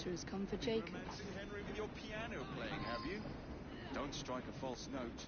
letter has come for Jacob. Romancing Henry with your piano playing, have you? Don't strike a false note.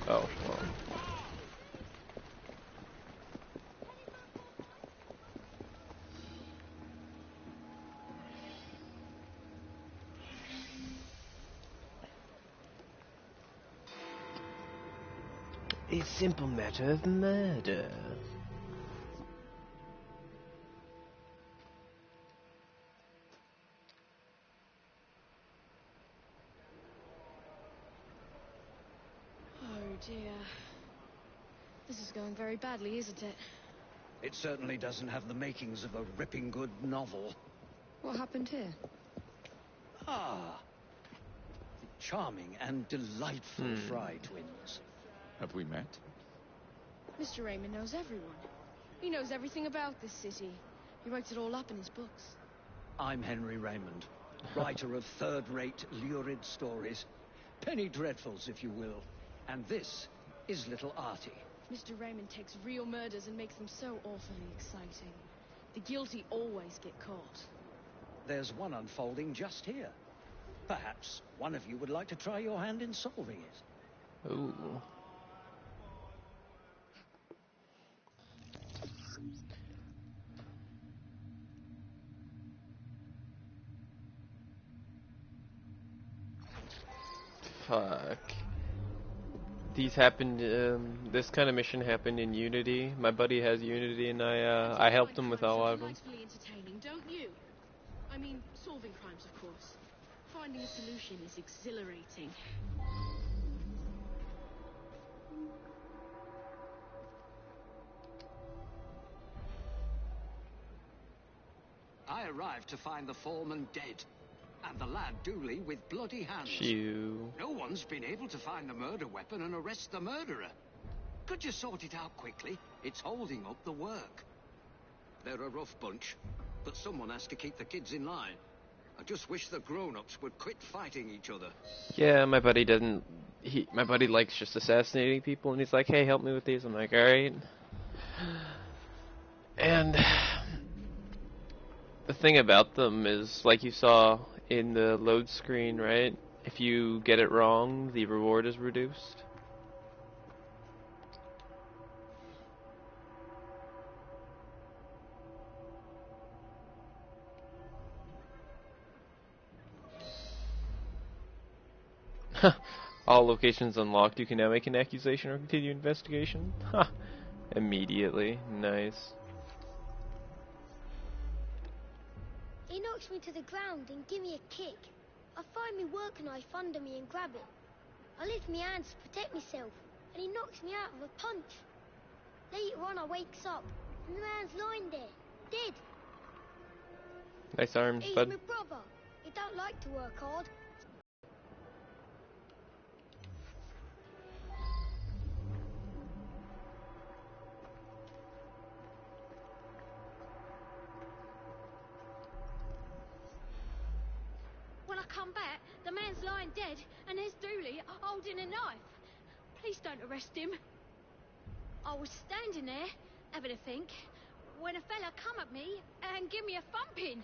Oh, well. A simple matter of murder. Oh dear. This is going very badly, isn't it? It certainly doesn't have the makings of a ripping good novel. What happened here? Ah, the charming and delightful Fry twins. Have we met? Mr. Raymond knows everyone. He knows everything about this city. He writes it all up in his books. I'm Henry Raymond, writer of third-rate, lurid stories. Penny dreadfuls, if you will. And this is Little Artie. Mr. Raymond takes real murders and makes them so awfully exciting. The guilty always get caught. There's one unfolding just here. Perhaps one of you would like to try your hand in solving it. Ooh. Fuck. These happened, this kind of mission happened in Unity. My buddy has Unity and I helped him with a lot of them. Delightfully entertaining, don't you? I mean, solving crimes, of course. Finding a solution is exhilarating. arrived to find the foreman dead, and the lad Dooley with bloody hands. Chew. No one's been able to find the murder weapon and arrest the murderer. Could you sort it out quickly? It's holding up the work. They're a rough bunch, but someone has to keep the kids in line. I just wish the grown-ups would quit fighting each other. Yeah, my buddy doesn't. My buddy likes just assassinating people, and he's like, "Hey, help me with these." I'm like, "All right." And the thing about them is, like you saw in the load screen, right? If you get it wrong, the reward is reduced. All locations unlocked. You can now make an accusation or continue investigation. Ha! Immediately. Nice. He knocks me to the ground and give me a kick. I find me work knife under me and grab it. I lift my hands to protect myself, and he knocks me out with a punch. Later on, I wakes up, and the man's lying there, dead. Nice arms, He's bud. my brother. He don't like to work hard. When I come back, the man's lying dead, and there's Dooley holding a knife. Please don't arrest him. I was standing there, having a think, when a fella come at me and give me a thumping.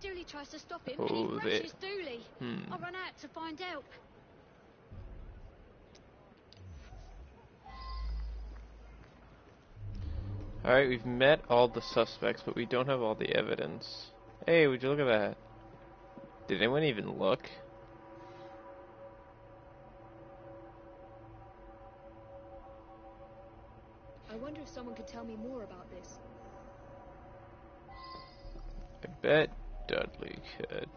Dooley tries to stop him, and he rushes Dooley. I run out to find help. Alright, we've met all the suspects, but we don't have all the evidence. Hey, would you look at that? Did anyone even look? I wonder if someone could tell me more about this. I bet Dudley could.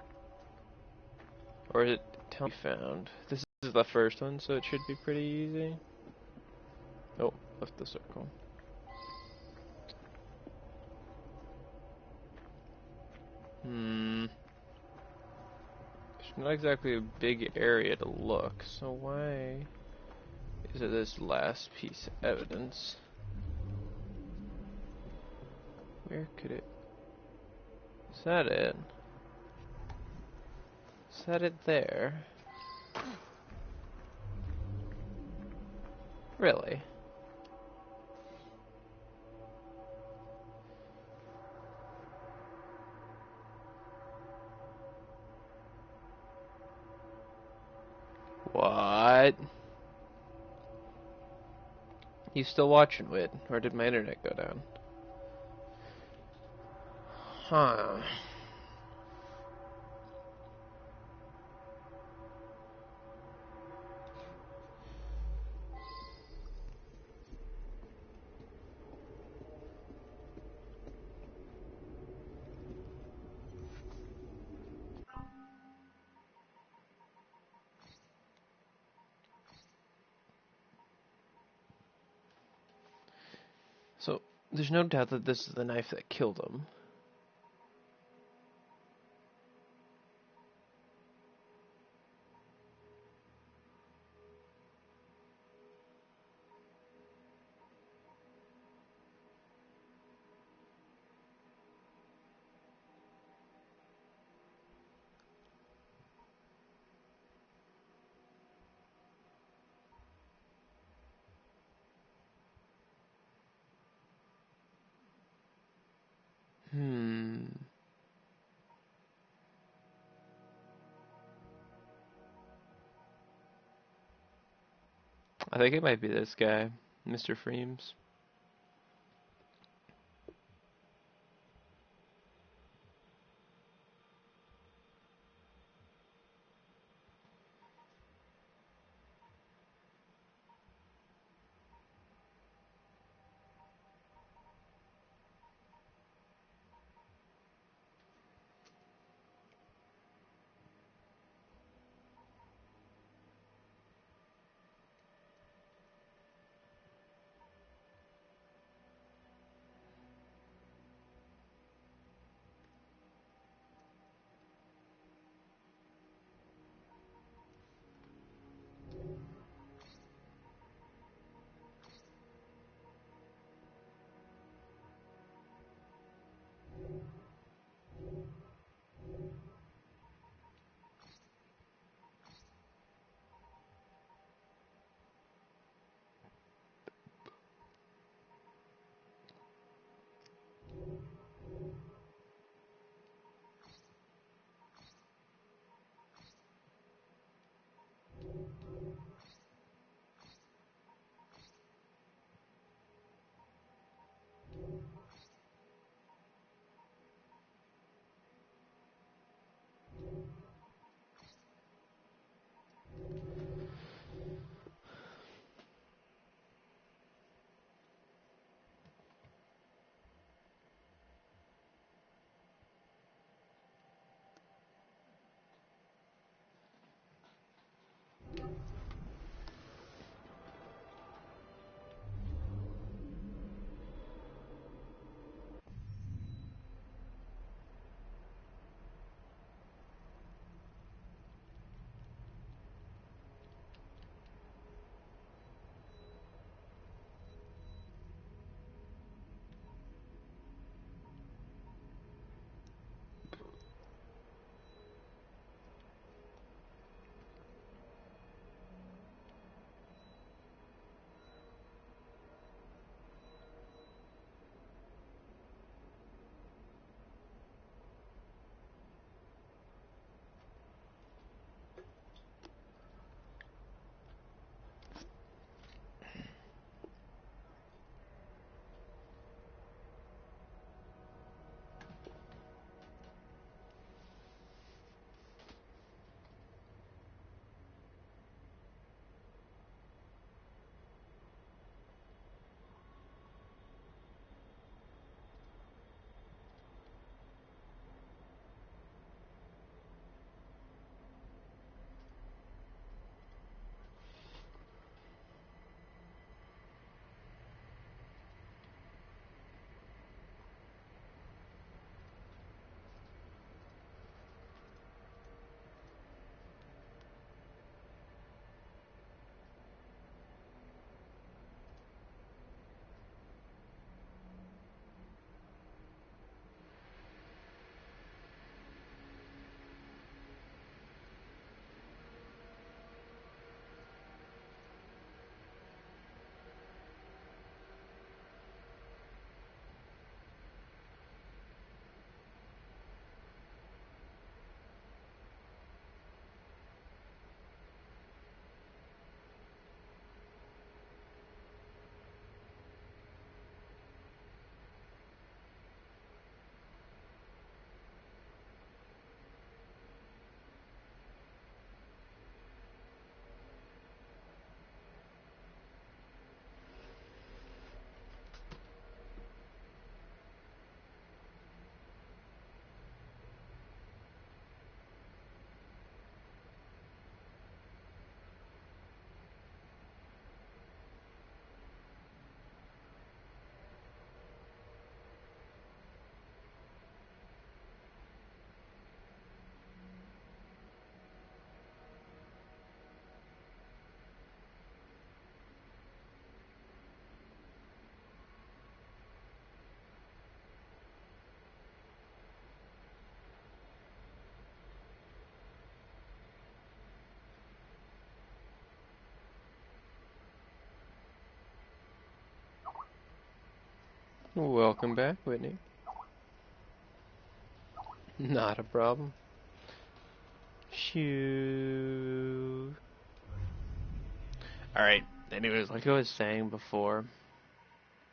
Or is it tell me found? This is the first one, so it should be pretty easy. Oh, left the circle. There's not exactly a big area to look, so why is it this last piece of evidence? Where could it... Is that it? Is that it there? Really? What? You still watching, Wit? Or did my internet go down? Huh. So, there's no doubt that this is the knife that killed him. I think it might be this guy, Mr. Freems. Welcome back, Whitney. Not a problem. Shoo. Alright, anyways, like I was saying before.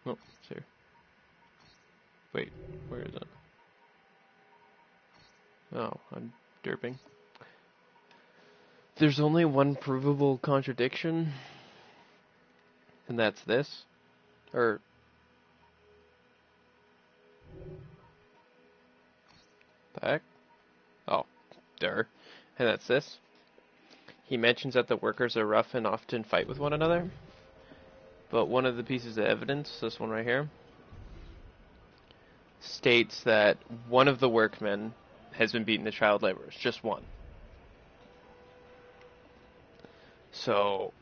Oh, sorry. Wait, where is it? Oh, I'm derping. There's only one provable contradiction, and that's this. Or... the heck? Oh, and that's this. He mentions that the workers are rough and often fight with one another. But one of the pieces of evidence, this one right here, states that one of the workmen has been beaten to child laborers. Just one. So,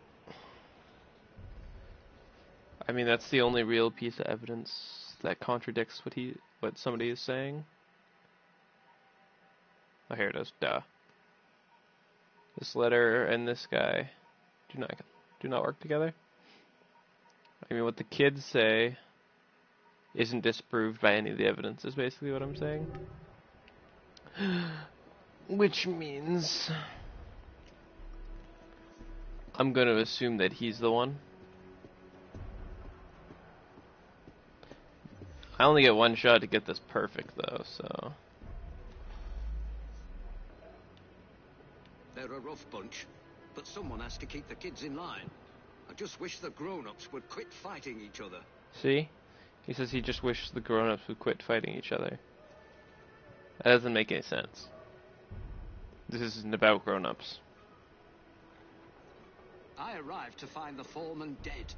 I mean, that's the only real piece of evidence that contradicts what somebody is saying. Oh, here it is. Duh. This letter and this guy do not work together. I mean, what the kids say isn't disproved by any of the evidence, is basically what I'm saying. Which means I'm going to assume that he's the one. I only get one shot to get this perfect, though, so... They're a rough bunch, but someone has to keep the kids in line. I just wish the grown-ups would quit fighting each other. See? He says he just wishes the grown-ups would quit fighting each other. That doesn't make any sense. This isn't about grown-ups. I arrived to find the foreman dead,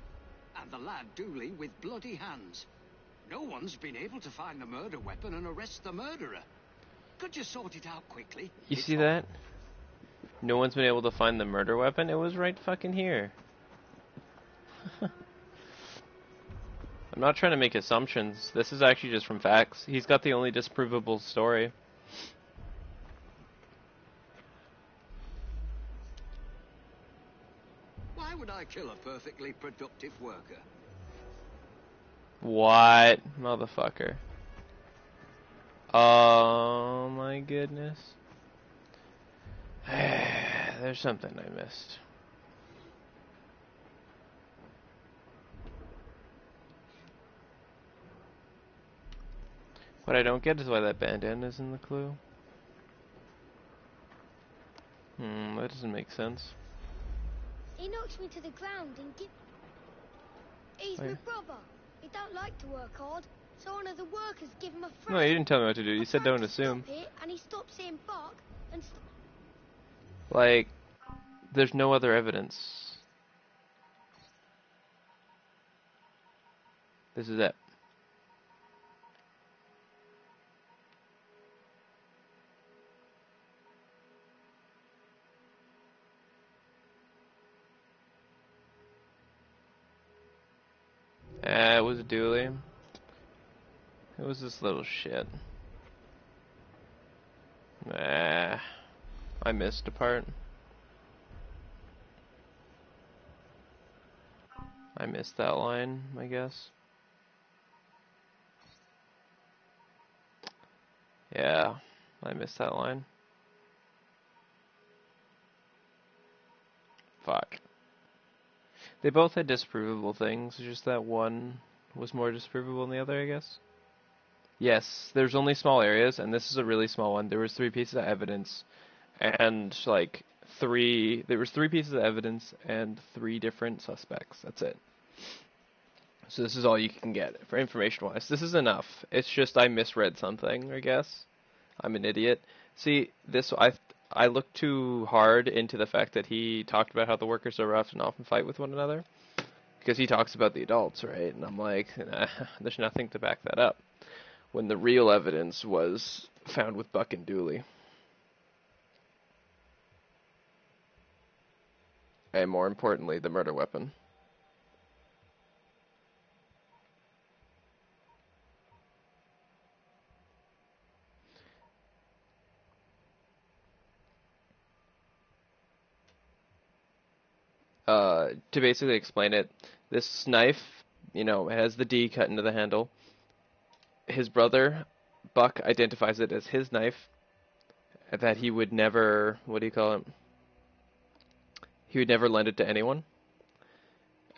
and the lad Dooley with bloody hands. No one's been able to find the murder weapon and arrest the murderer. Could you sort it out quickly? You see that? No one's been able to find the murder weapon? It was right fucking here. I'm not trying to make assumptions. This is actually just from facts. He's got the only disprovable story. Why would I kill a perfectly productive worker? What? Motherfucker. Oh my goodness. There's something I missed. What I don't get is why that bandana is in the clue. That doesn't make sense. He knocks me to the ground and He's my brother. He don't like to work hard, so one of the workers give him a friend. No, you didn't tell me what to do. You said don't assume. And he stops saying bark and like, there's no other evidence. This is it. It was Dooley. It was this little shit. I missed a part. I missed that line, I guess. Yeah, I missed that line. Fuck. They both had disprovable things, just that one was more disprovable than the other, I guess. Yes, there's only small areas, and this is a really small one. There was 3 pieces of evidence, and like there was 3 pieces of evidence and 3 different suspects. That's it. So this is all you can get for information-wise. This is enough. It's just I misread something, I guess. I'm an idiot. See, I looked too hard into the fact that he talked about how the workers are rough and often fight with one another. Because he talks about the adults, right? And I'm like, nah, there's nothing to back that up. When the real evidence was found with Buck and Dooley. And more importantly, the murder weapon. To basically explain it, this knife, it has the D cut into the handle. his brother, Buck, identifies it as his knife, that he would never, what do you call it? He would never lend it to anyone.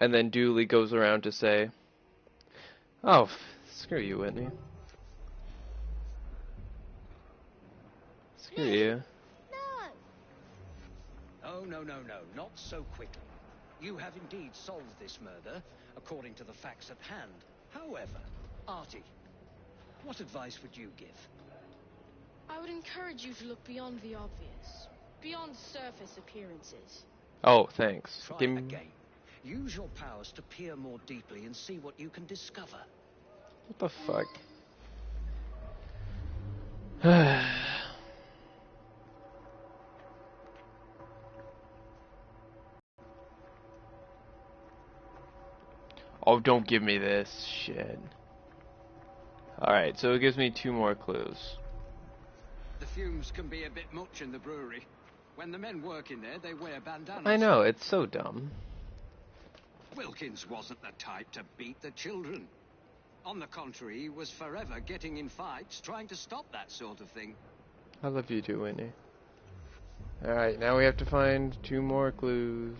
And then Dooley goes around to say, oh, screw you, Whitney. Screw you. No! Oh, no, not so quickly. You have indeed solved this murder, according to the facts at hand. However, Artie, what advice would you give? I would encourage you to look beyond the obvious, beyond surface appearances. Oh, thanks. Try Give me... again. Use your powers to peer more deeply and see what you can discover. What the fuck? Oh, don't give me this shit. Alright, so it gives me 2 more clues. The fumes can be a bit much in the brewery. When the men work in there, they wear bandanas. I know, it's so dumb. Wilkins wasn't the type to beat the children. On the contrary, he was forever getting in fights, trying to stop that sort of thing. I love you too, Whitney. Alright, now we have to find 2 more clues.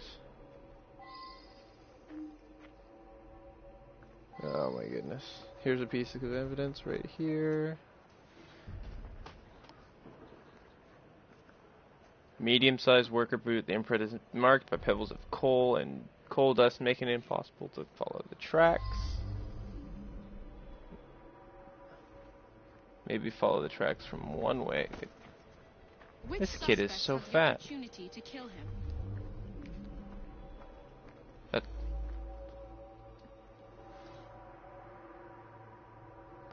Oh my goodness. Here's a piece of evidence right here. Medium-sized worker boot. The imprint is marked by pebbles of coal and coal dust, making it impossible to follow the tracks. Maybe follow the tracks from one way. This kid is so fat. Opportunity to kill him.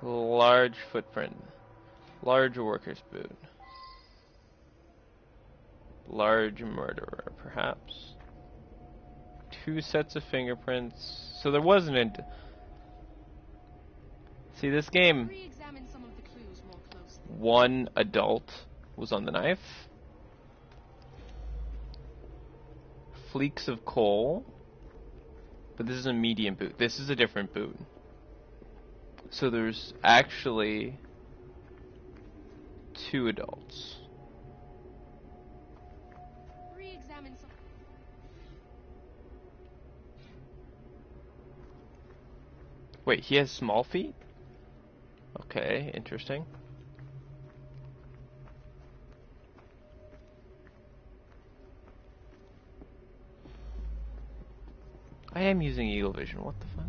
Large footprint. Large worker's boot. Large murderer, perhaps. 2 sets of fingerprints. So there wasn't a... See, this game... Re-examine some of the clues more closely. 1 adult was on the knife. Fleeks of coal. But this is a medium boot. This is a different boot. So there's actually 2 adults. Re-examine some. Wait, he has small feet? Okay, interesting. I am using Eagle Vision, what the fuck?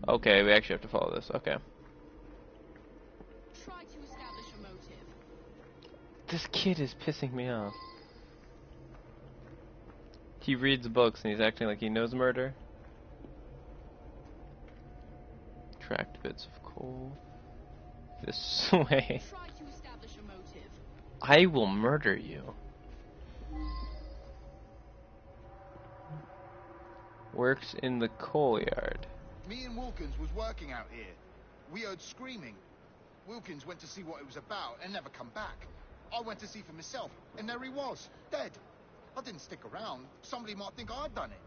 Okay, we actually have to follow this, okay. Try to establish a motive. This kid is pissing me off. He reads books and he's acting like he knows murder. Tracked bits of coal. This way. Try to establish a motive. I will murder you. Works in the coal yard. Me and Wilkins was working out here. We heard screaming. Wilkins went to see what it was about and never come back. I went to see for myself, and there he was, dead. I didn't stick around. Somebody might think I'd done it.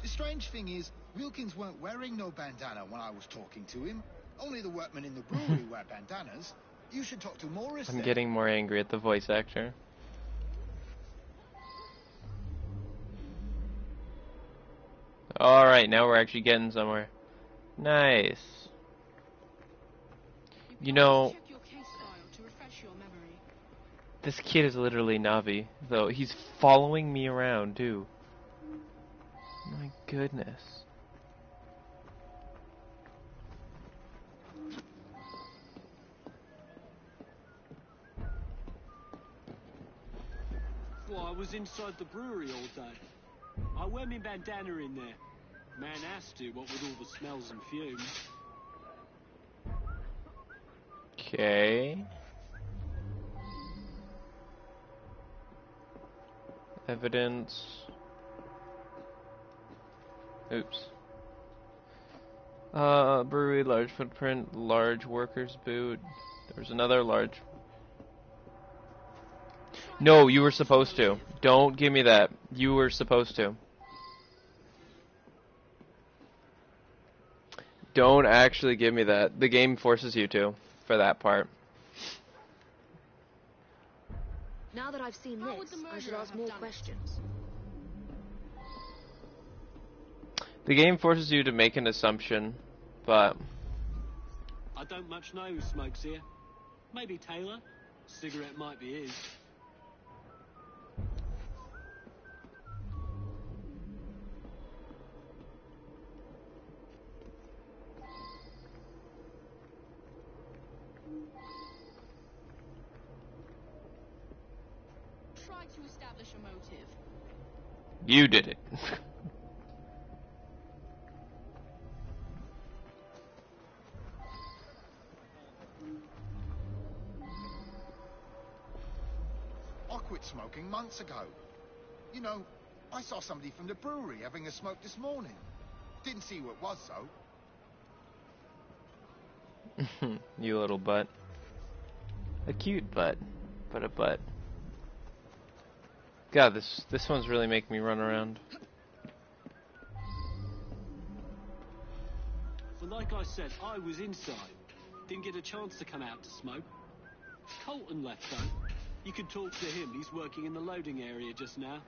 The strange thing is, Wilkins weren't wearing no bandana when I was talking to him. Only the workmen in the brewery wear bandanas. You should talk to Morris I'm then. getting more angry at the voice actor. Alright, now we're actually getting somewhere. Nice. You know, Check your case file to refresh your memory. this kid is literally Navi, though. He's following me around, too. My goodness. Well, I was inside the brewery all day. I wear me bandana in there. Man has to, what with all the smells and fumes. Okay. Evidence. Oops. Brewery, large footprint, large worker's boot. There's another large. No, you were supposed to. Don't give me that. You were supposed to. Don't actually give me that. The game forces you to, for that part. Now that I've seen How would this, the I should murderer ask have more done it? questions. The game forces you to make an assumption, but I don't much know who smokes here. Maybe Taylor? Cigarette might be his. Try to establish a motive. you did it. I quit smoking months ago. You know, I saw somebody from the brewery having a smoke this morning. Didn't see who it was, though. You little butt. A cute butt, but a butt. God, this one's really making me run around. But like I said, I was inside. Didn't get a chance to come out to smoke. Colton left, though. You can talk to him. He's working in the loading area just now.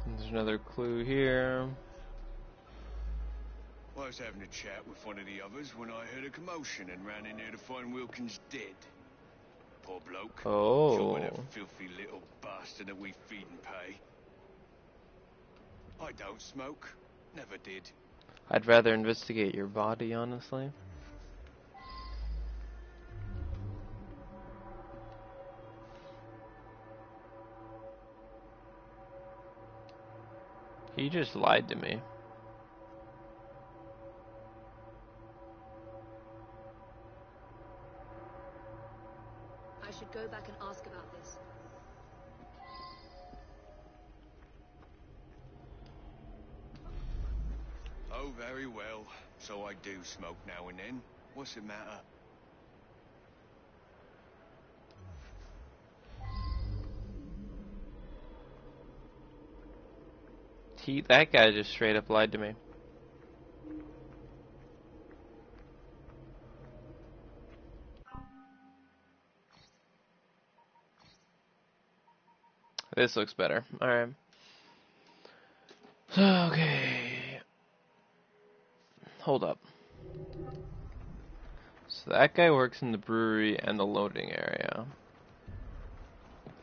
There's another clue here. I was having a chat with one of the others when I heard a commotion and ran in there to find Wilkins dead. Poor bloke. Oh. Sure, with that filthy little bastard that we feed and pay. I don't smoke. Never did. I'd rather investigate your body, honestly. He just lied to me. I should go back and ask about this. Oh, very well. So I do smoke now and then. What's the matter? That guy just straight up lied to me. This looks better. Alright. Okay. Hold up. So that guy works in the brewery and the loading area.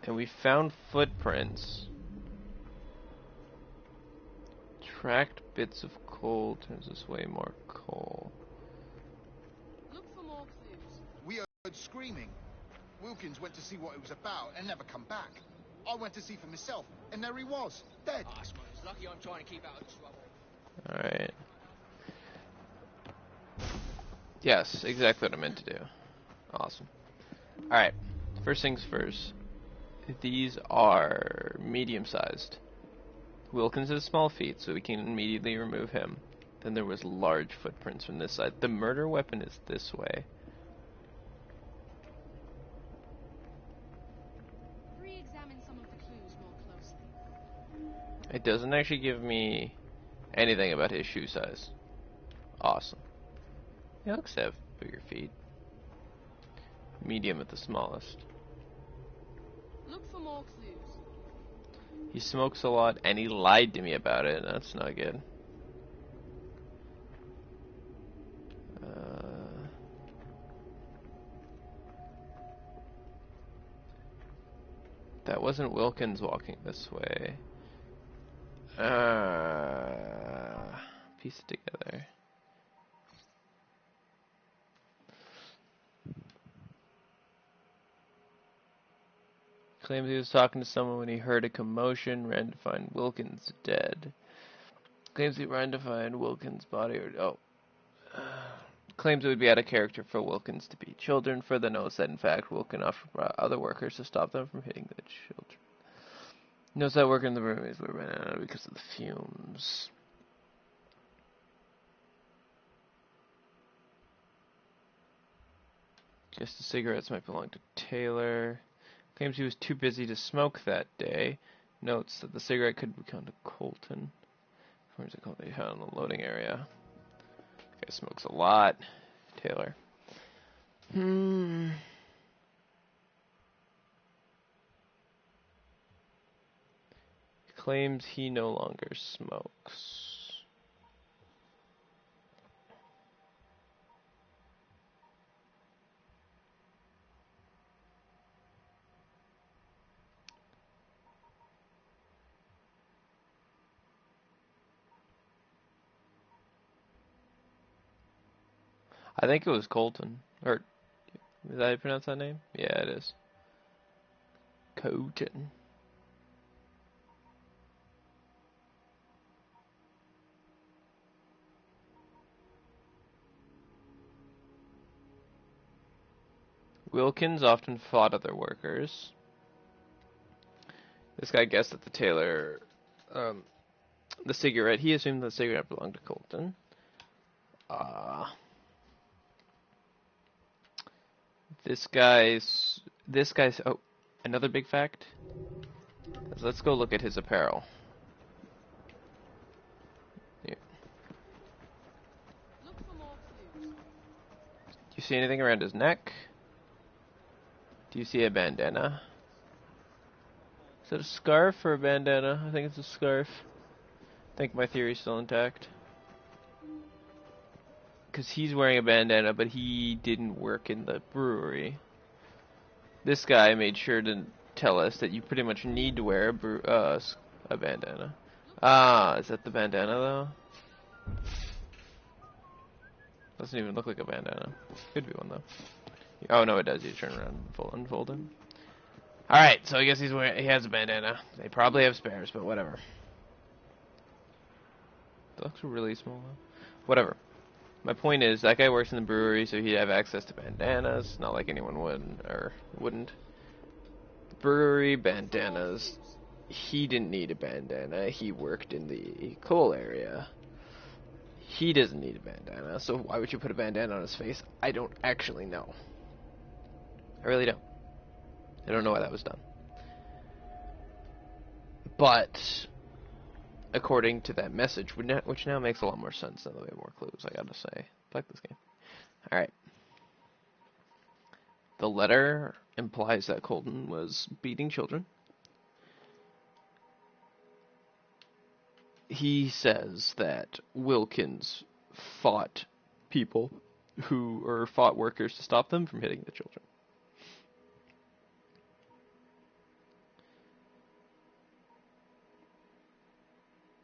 And we found footprints. Tracked bits of coal turns this way more coal. Look for more clues. We heard screaming. Wilkins went to see what it was about and never come back. I went to see for myself, and there he was, dead. I suppose lucky I'm trying to keep out of trouble. Alright. Yes, exactly what I meant to do. Awesome. Alright, first things first. These are medium-sized. Wilkins has small feet, so we can immediately remove him. Then there was large footprints from this side. The murder weapon is this way. Re-examine some of the clues more closely. It doesn't actually give me anything about his shoe size. Awesome. He looks to have bigger feet. Medium at the smallest. Look for more clues. He smokes a lot, and he lied to me about it. That's not good. That wasn't Wilkins walking this way. Piece it together. Claims he was talking to someone when he heard a commotion, ran to find Wilkins dead. Claims he ran to find Wilkins' body, claims it would be out of character for Wilkins to beat children. Further notes that in fact Wilkins offered other workers to stop them from hitting the children. Notes that worker in the room were ran out because of the fumes. Guess the cigarettes might belong to Taylor. Claims he was too busy to smoke that day. Notes that the cigarette could be gone to Colton. Where is it called? They found in the loading area. Guy smokes a lot. Taylor. Claims he no longer smokes. I think it was Colton. Or, is that how you pronounce that name? Yeah, it is. Colton. Wilkins often fought other workers. This guy guessed that the Taylor, the cigarette, he assumed the cigarette belonged to Colton. This guy's, oh, another big fact. Let's go look at his apparel. Yeah. Do you see anything around his neck? Do you see a bandana? Is it a scarf or a bandana? I think it's a scarf. I think my theory's still intact. Because he's wearing a bandana, but he didn't work in the brewery. This guy made sure to tell us that you pretty much need to wear a bandana. Ah, is that the bandana though? Doesn't even look like a bandana. Could be one though. Oh no, it does. You turn around and unfold it. All right, so I guess he has a bandana. They probably have spares, but whatever. That looks really small though. Whatever. My point is, that guy works in the brewery, so he'd have access to bandanas. Not like anyone would, or wouldn't. Brewery, bandanas. He didn't need a bandana. He worked in the coal area. He doesn't need a bandana, so why would you put a bandana on his face? I don't actually know. I really don't. I don't know why that was done. But according to that message, which now makes a lot more sense now that we have more clues, I gotta say. I like this game. Alright. The letter implies that Colton was beating children. He says that Wilkins fought people or fought workers to stop them from hitting the children.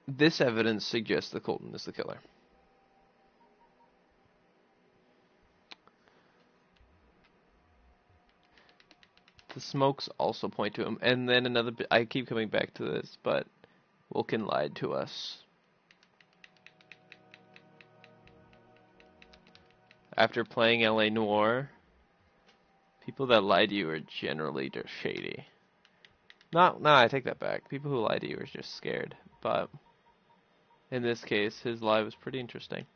This evidence suggests that Colton is the killer. The smokes also point to him. And then another bit, I keep coming back to this, but Wilkin lied to us. After playing LA Noire, people that lie to you are generally just shady. Nah, I take that back. People who lie to you are just scared. But in this case, his lie was pretty interesting.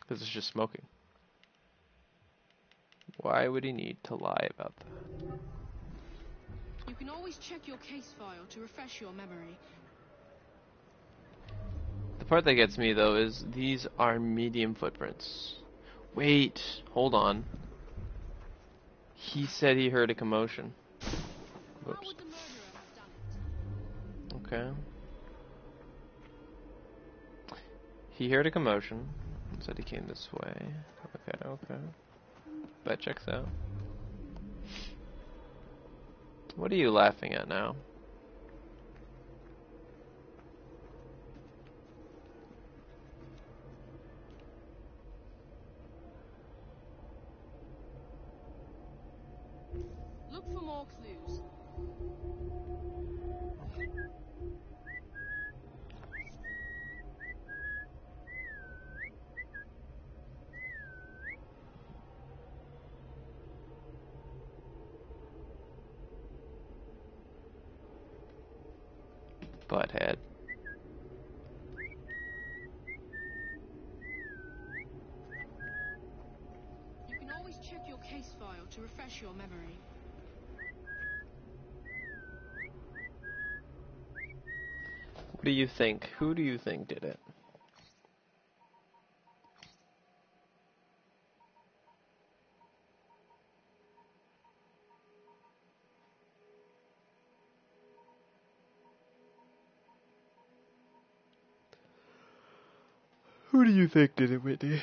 Because it's just smoking. Why would he need to lie about that? You can always check your case file to refresh your memory. The part that gets me, though, is these are medium footprints. Wait, hold on. He said he heard a commotion. Whoops. How would the murderer have done it? Okay. He heard a commotion. Said he came this way. Okay. That checks out. What are you laughing at now? Look for more clues. Butthead. You can always check your case file do you think? Who do you think did it? Who do you think did it, Whitney?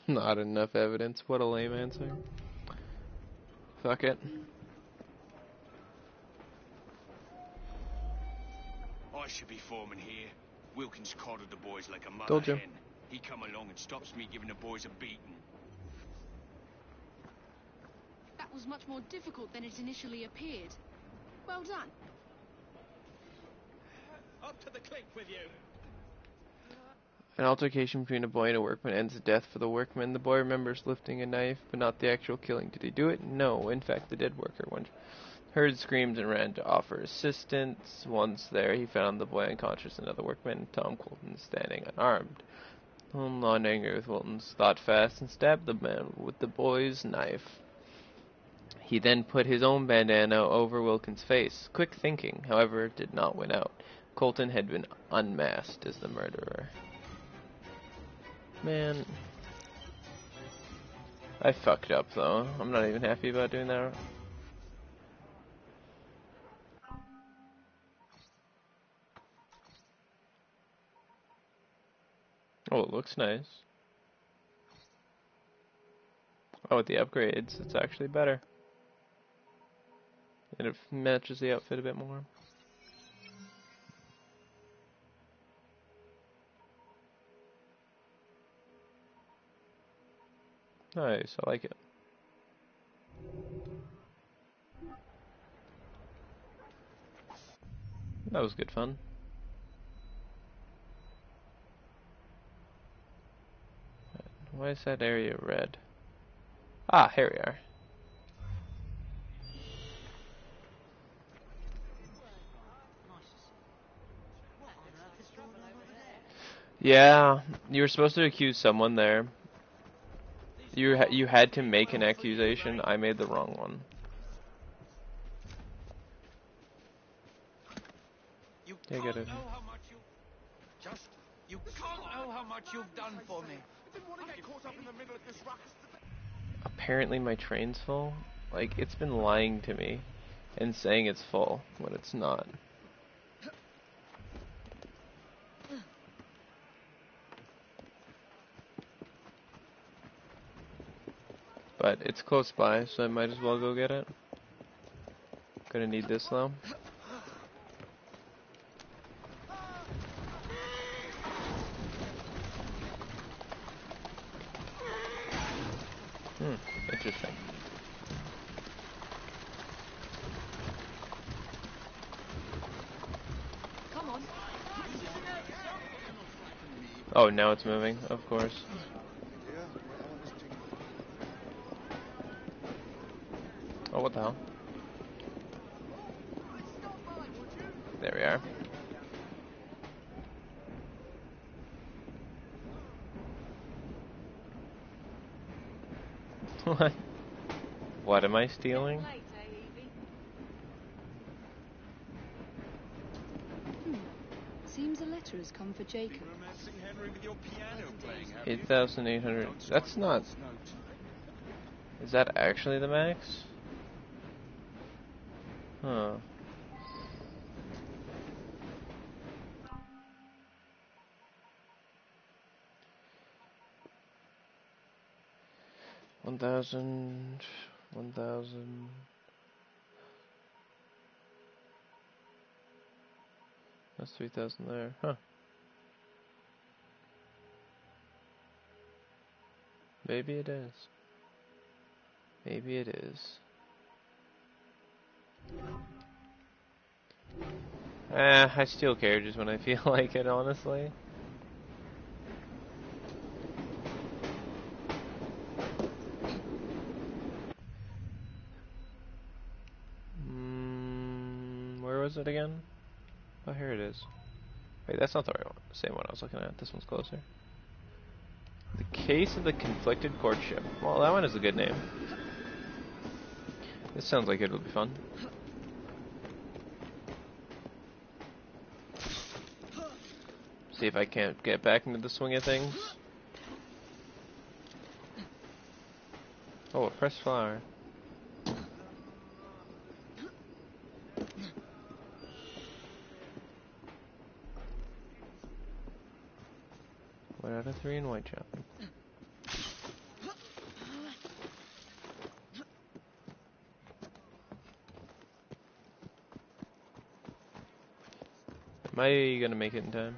Not enough evidence. What a lame answer. Fuck it. I should be foreman here. Wilkins coddled the boys like a mother Told you. hen. He come along and stops me giving the boys a beating. That was much more difficult than it initially appeared. Well done. Up to the cliff with you. An altercation between a boy and a workman ends in death for the workman. The boy remembers lifting a knife, but not the actual killing. Did he do it? No. In fact, the dead worker once heard screams and ran to offer assistance. Once there, he found the boy unconscious. Another workman, Tom Colton, standing unarmed. Not angry with Wilton's, thought fast and stabbed the man with the boy's knife. He then put his own bandana over Wilkins' face. Quick thinking, however, did not win out. Colton had been unmasked as the murderer. Man, I fucked up though. I'm not even happy about doing that. Oh, it looks nice. Oh, with the upgrades, it's actually better. And it matches the outfit a bit more. Nice, I like it. That was good fun. Why is that area red? Ah, here we are. Yeah, you were supposed to accuse someone there. You had to make an accusation. I made the wrong one. You Yeah, can't get it. know how much you can't know how much you've done for me. Apparently my train's full. Like, it's been lying to me and saying it's full when it's not. But it's close by, so I might as well go get it. Gonna need this though. Interesting. Come on. Oh, now it's moving, of course. Oh, what the hell? There we are. What? What am I stealing? Seems a letter has come for Jacob. 8,800. That's not... Is that actually the max? Huh. $1,000... That's 3,000 there. Huh. Maybe it is. Maybe it is. I steal carriages when I feel like it, honestly. Where was it again? Oh, here it is. Wait, that's not the right one. Same one I was looking at. This one's closer. The Case of the Conflicted Courtship. Well, that one is a good name. This sounds like it'll be fun. See if I can't get back into the swing of things. Oh, a pressed flower. One out of 3 in Whitechapel. Am I gonna make it in time?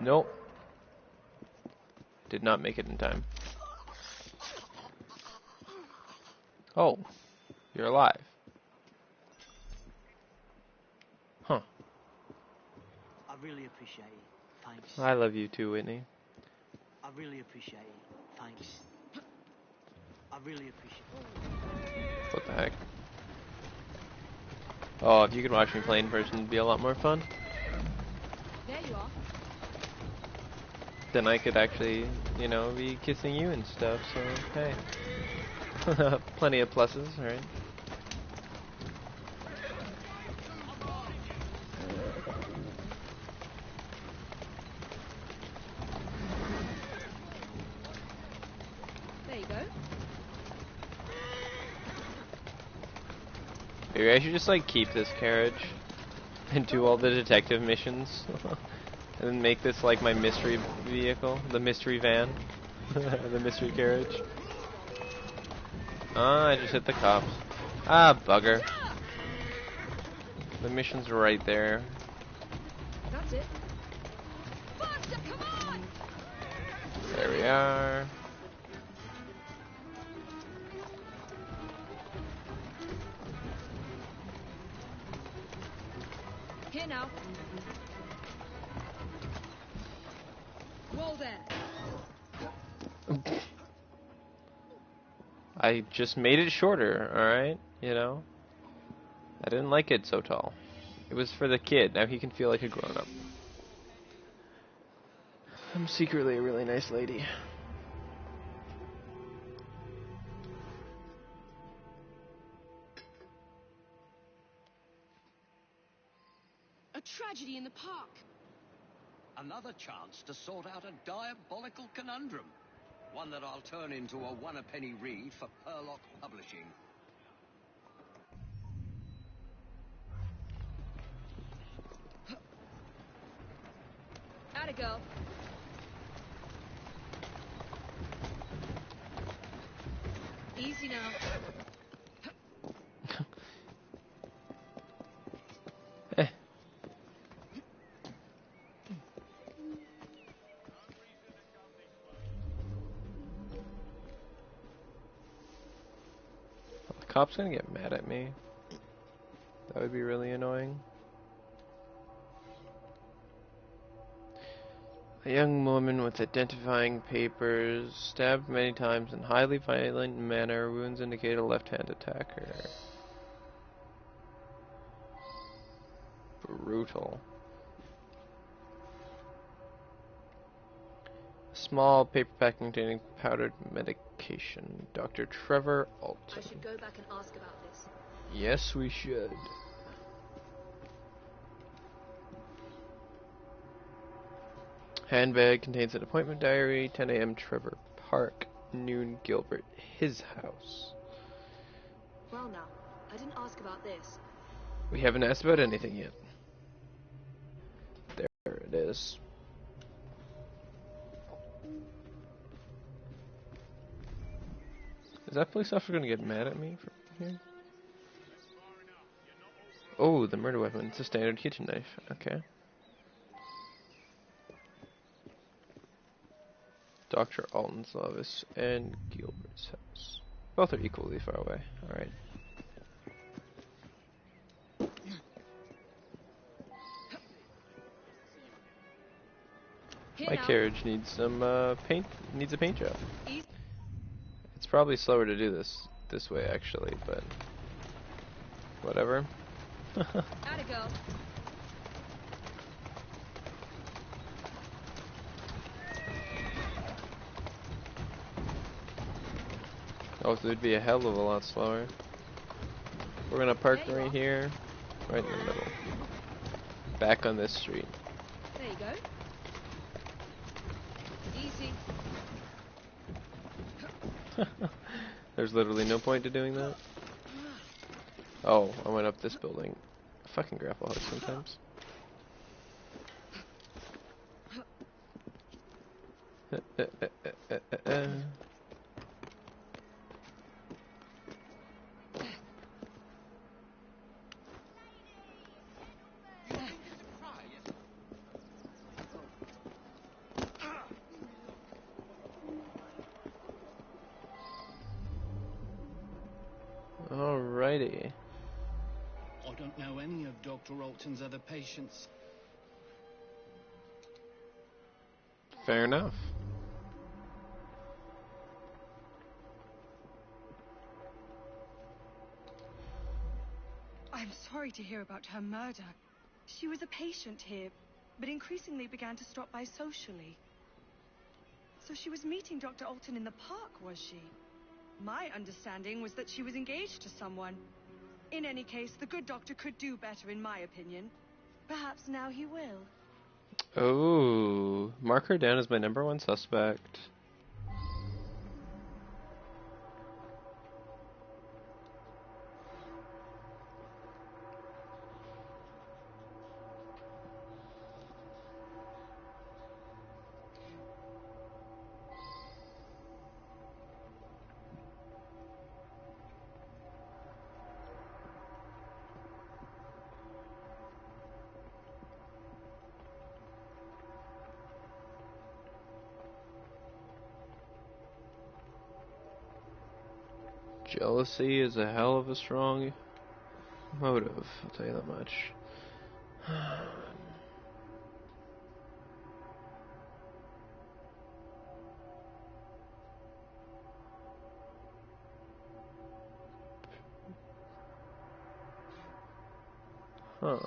Nope. Did not make it in time. Oh, you're alive. Huh. I really appreciate it. Thanks. I love you too, Whitney. I really appreciate it. Thanks. I really appreciate it. What the heck? Oh, if you could watch me play in person, it'd be a lot more fun. There you are. Then I could actually, you know, be kissing you and stuff, so hey. Plenty of pluses, right? There you go. Maybe I should just like keep this carriage and do all the detective missions. And then make this like my mystery vehicle, the mystery van, the mystery carriage. Ah, I just hit the cops. Ah, bugger. The mission's right there. That's it. There we are. Here now. Whoa there. I just made it shorter, alright? You know? I didn't like it so tall. It was for the kid. Now he can feel like a grown-up. I'm secretly a really nice lady. A tragedy in the park. Another chance to sort out a diabolical conundrum. One that I'll turn into a one-a-penny read for Purlock Publishing. Atta girl. Easy now. Cop's gonna get mad at me. That would be really annoying. A young woman with identifying papers, stabbed many times in highly violent manner. Wounds indicate a left-hand attacker. Brutal. Small paper pack containing powdered medication. Dr. Trevor Alton. I should go back and ask about this. Yes, we should. Handbag contains an appointment diary. 10 a.m. Trevor Park. Noon Gilbert. His house. Well now, I didn't ask about this. We haven't asked about anything yet. There it is. Is that police officer gonna get mad at me for here? Oh, the murder weapon. It's a standard kitchen knife. Okay. Dr. Alton's office and Gilbert's house. Both are equally far away. Alright. My carriage needs some paint. Needs a paint job. It's probably slower to do this way actually, but whatever. Atta girl. Oh, so it'd be a hell of a lot slower. We're gonna park right here, right in the middle. Back on this street. There you go. Easy. There's literally no point to doing that. Oh, I went up this building. Fucking grapple hook sometimes. Alrighty. I don't know any of Dr. Alton's other patients. Fair enough. I'm sorry to hear about her murder. She was a patient here, but increasingly began to stop by socially. So she was meeting Dr. Alton in the park, was she? My understanding was that she was engaged to someone. In any case, the good doctor could do better, in my opinion. Perhaps now he will. Oh, mark her down as my #1 suspect. Jealousy is a hell of a strong motive, I'll tell you that much. Huh.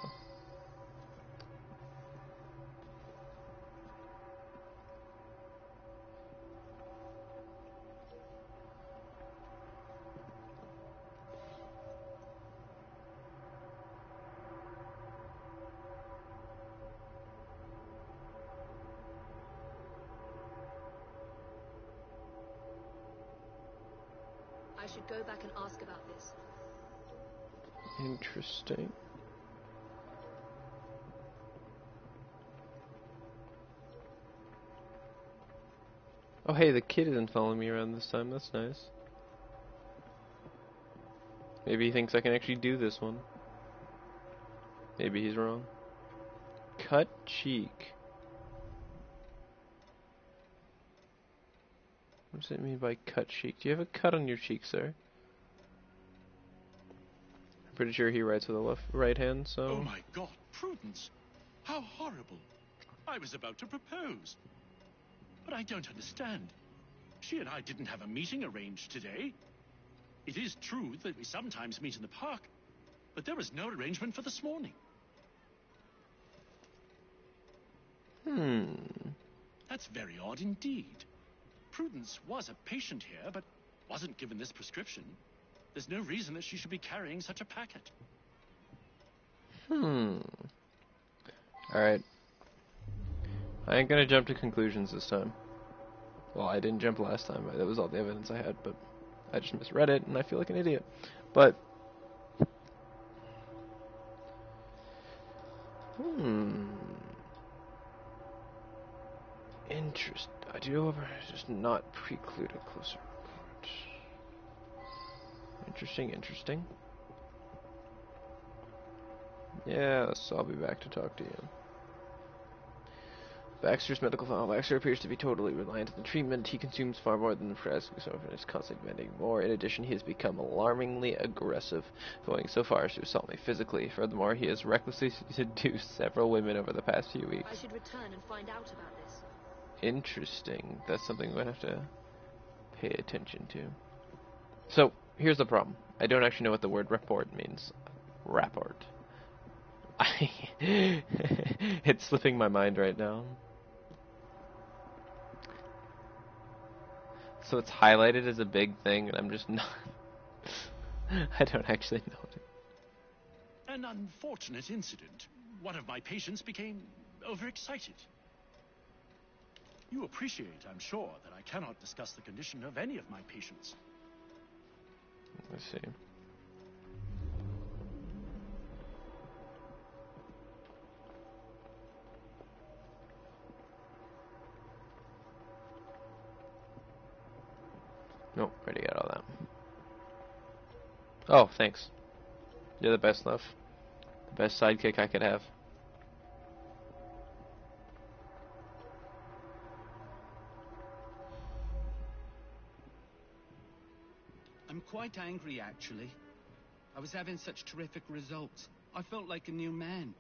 I should go back and ask about this. Interesting. Oh hey, the kid isn't following me around this time, that's nice. Maybe he thinks I can actually do this one. Maybe he's wrong. Cut cheek. What does it mean by cut cheek? Do you have a cut on your cheek, sir? I'm pretty sure he writes with the right hand, so... Oh my God, Prudence! How horrible! I was about to propose. But I don't understand. She and I didn't have a meeting arranged today. It is true that we sometimes meet in the park, but there was no arrangement for this morning. That's very odd indeed. Prudence was a patient here, but wasn't given this prescription. There's no reason that she should be carrying such a packet. Alright. I ain't gonna jump to conclusions this time. Well, I didn't jump last time. That was all the evidence I had, but I just misread it, and I feel like an idiot. But... Interest. I do, however, just not preclude a closer report. Interesting, interesting. Yes, I'll be back to talk to you. Baxter's medical file. Baxter appears to be totally reliant on the treatment. He consumes far more than the prescription and is constantly demanding more. In addition, he has become alarmingly aggressive, going so far as to assault me physically. Furthermore, he has recklessly seduced several women over the past few weeks. I should return and find out about this. Interesting. That's something we're going to have to pay attention to. So, here's the problem. I don't actually know what the word report means. Rapport. It's slipping my mind right now. So it's highlighted as a big thing, and I'm just not. I don't actually know it. An unfortunate incident. One of my patients became overexcited. You appreciate, I'm sure, that I cannot discuss the condition of any of my patients. Let's see. Nope, already got all that. Oh, thanks. You're the best, love. The best sidekick I could have. I'm quite angry, actually. I was having such terrific results. I felt like a new man.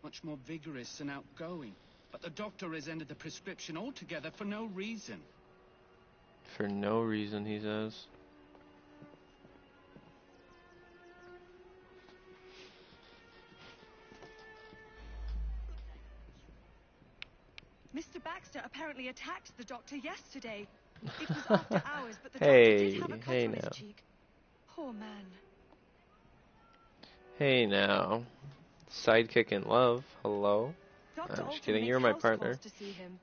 Much more vigorous and outgoing. But the doctor has ended the prescription altogether for no reason. For no reason, he says. Mr. Baxter apparently attacked the doctor yesterday. It was after hours, but the doctor Hey, did have a cut hey on his now. cheek. Poor man. Hey now. Sidekick in love. Hello? Dr. I'm just Alton kidding, makes you're my house partner. calls to see him.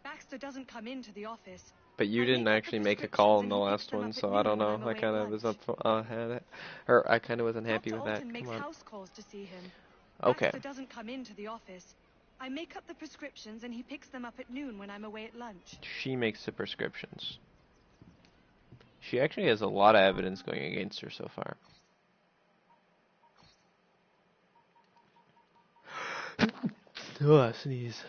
Baxter doesn't come into the office. But you I didn't make up actually the make a call in prescriptions the and he last picks them one, up at so I don't noon when know. I'm I away kind at of was lunch. up, had it, or I kind of wasn't happy Dr. with that. Alton makes Come on. house calls to see him. Okay. Baxter doesn't come into the office. I make up the prescriptions and he picks them up at noon when I'm away at lunch. She makes the prescriptions. She actually has a lot of evidence going against her so far. Oh, sneeze.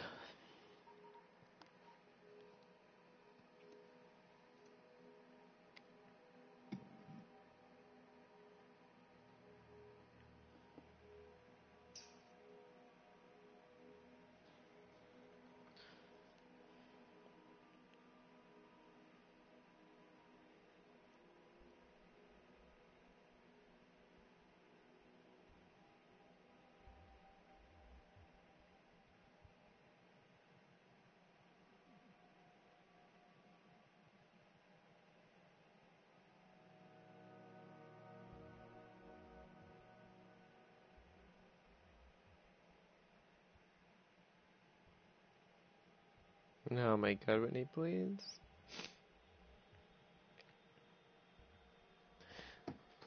Oh my god, Whitney, please.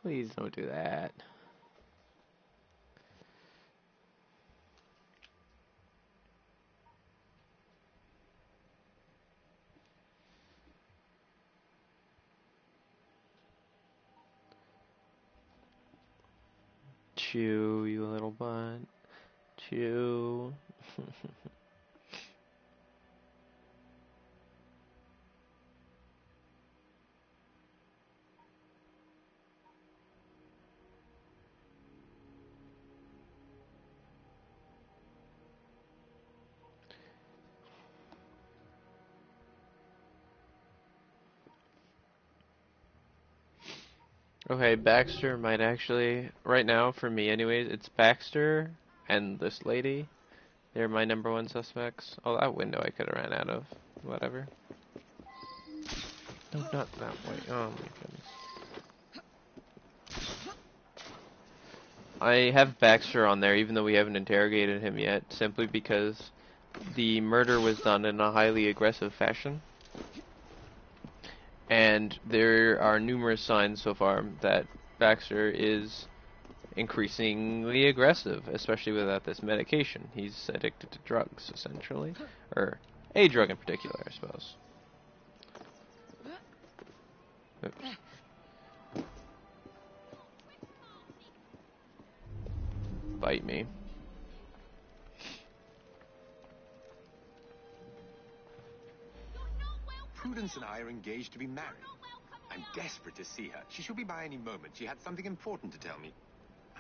Please don't do that. Chew, you little butt. Chew. Okay, Baxter might actually, right now, for me anyways, it's Baxter and this lady. They're my number one suspects. Oh, that window I could have ran out of. Whatever. No, not that way. Oh my goodness. I have Baxter on there, even though we haven't interrogated him yet, simply because the murder was done in a highly aggressive fashion. And there are numerous signs so far that Baxter is increasingly aggressive, especially without this medication. He's addicted to drugs, essentially. Or a drug in particular, I suppose. Oops. Bite me. Prudence and I are engaged to be married. I'm desperate to see her. She should be by any moment. She had something important to tell me.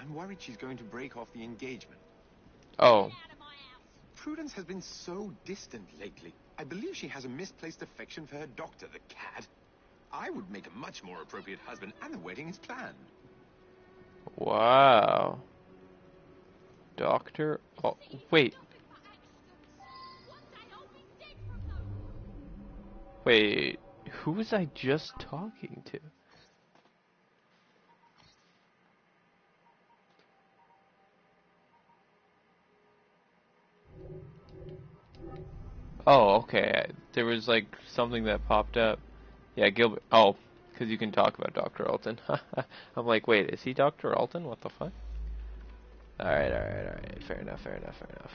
I'm worried she's going to break off the engagement. Oh. Prudence has been so distant lately. I believe she has a misplaced affection for her doctor, the cad. I would make a much more appropriate husband, and the wedding is planned. Wow. Doctor? Oh, wait. Wait, who was I just talking to? Oh, okay. There was like something that popped up. Yeah, Gilbert. Oh, because you can talk about Dr. Alton. I'm like, wait, is he Dr. Alton? What the fuck? Alright, alright, alright. Fair enough, fair enough, fair enough.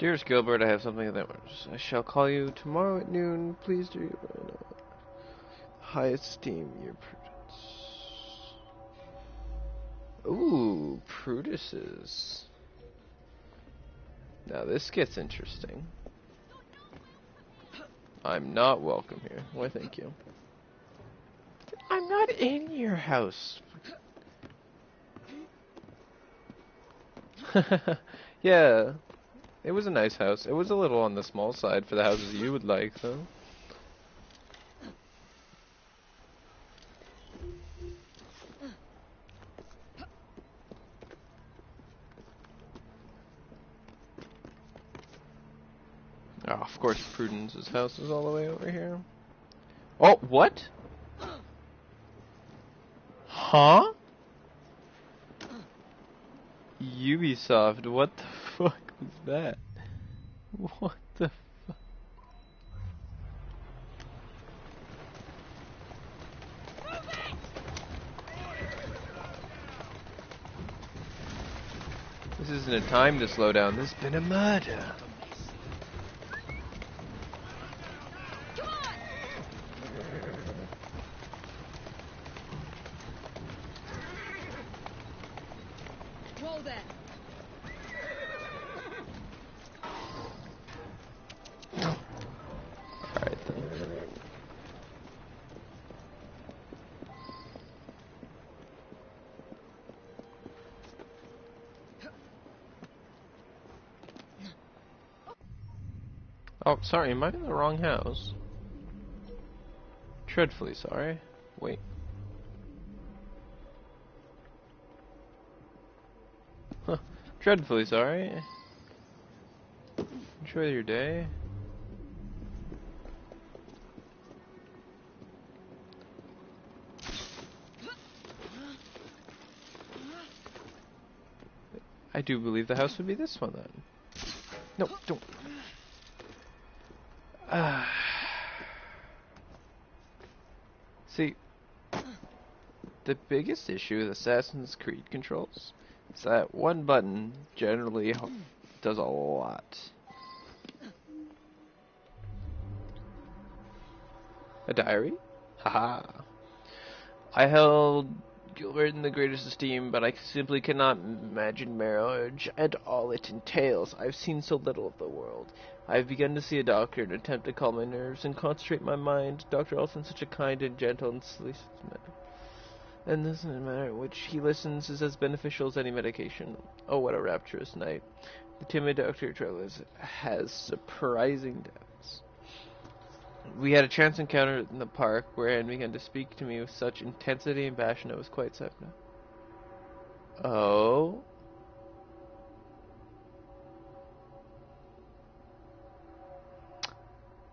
Dearest Gilbert, I have something that I shall call you tomorrow at noon. Please do high esteem your prudence. Ooh, Prudices. Now this gets interesting. I'm not welcome here. Why, thank you. I'm not in your house. Yeah, it was a nice house. It was a little on the small side for the houses you would like, though. Oh, of course, Prudence's house is all the way over here. Oh, what? Huh? Ubisoft, what the fuck was that? What the fuck? This isn't a time to slow down. There's been a murder. Whoa there. Alright then. Oh, sorry, am I in the wrong house? Dreadfully sorry. Wait. Huh. Dreadfully sorry. Enjoy your day. I do believe the house would be this one then. No, don't. See, the biggest issue with Assassin's Creed controls is that one button generally does a lot. A diary? Haha. I held Gilbert in the greatest esteem, but I simply cannot imagine marriage and all it entails. I've seen so little of the world. I've begun to see a doctor and attempt to calm my nerves and concentrate my mind. Dr. Alton's such a kind and gentle and sleek man. And this matter in which he listens is as beneficial as any medication. Oh, what a rapturous night. The timid Dr. Trellis has surprising depths. We had a chance encounter in the park wherein began to speak to me with such intensity and passion it was quite sudden. Oh?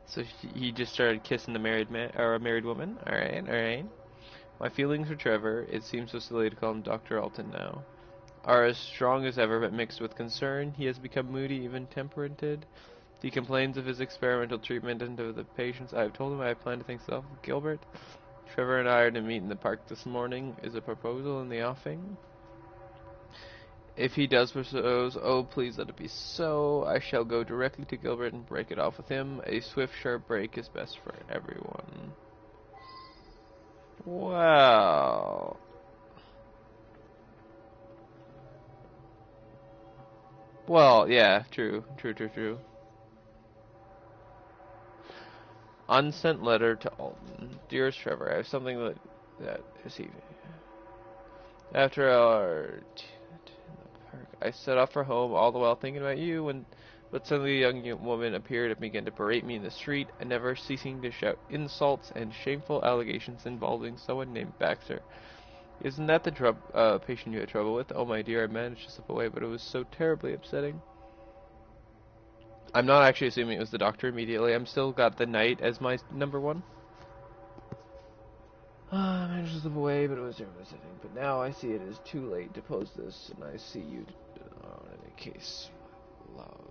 So he just started kissing the married man or a married woman? Alright, alright. My feelings for Trevor, it seems so silly to call him Dr. Alton now, are as strong as ever but mixed with concern. He has become moody, even temperamented. He complains of his experimental treatment and of the patients. I have told him I plan to think of Gilbert. Trevor and I are to meet in the park this morning. Is a proposal in the offing? If he does propose, oh please let it be so. I shall go directly to Gilbert and break it off with him. A swift, sharp break is best for everyone. Wow. Well, yeah, true. Unsent letter to Alton. Dearest Trevor, I have something that is evening. After our in the park, I set off for home, all the while thinking about you. When But suddenly a young woman appeared and began to berate me in the street, and never ceasing to shout insults and shameful allegations involving someone named Baxter. Isn't that the patient you had trouble with? Oh my dear, I managed to slip away, but it was so terribly upsetting. I'm not actually assuming it was the doctor immediately. I'm still got the knight as my number one. I managed to slip away, but it was terribly upsetting. But now I see it is too late to post this, and I see you in any case, love.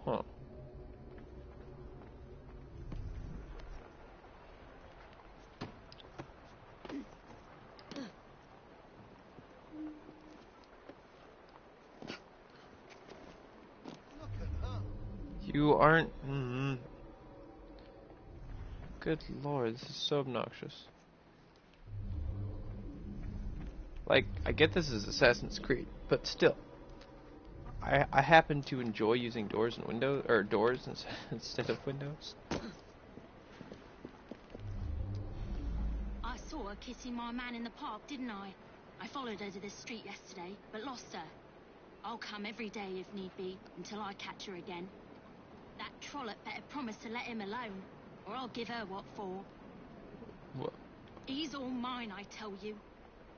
Huh. You aren't... Good lord, this is so obnoxious. Like, I get this is Assassin's Creed, but still. I happen to enjoy using doors and windows, or doors instead of windows. I saw her kissing my man in the park, didn't I? I followed her to this street yesterday, but lost her. I'll come every day if need be, until I catch her again. That trollop better promise to let him alone, or I'll give her what for. What? He's all mine, I tell you.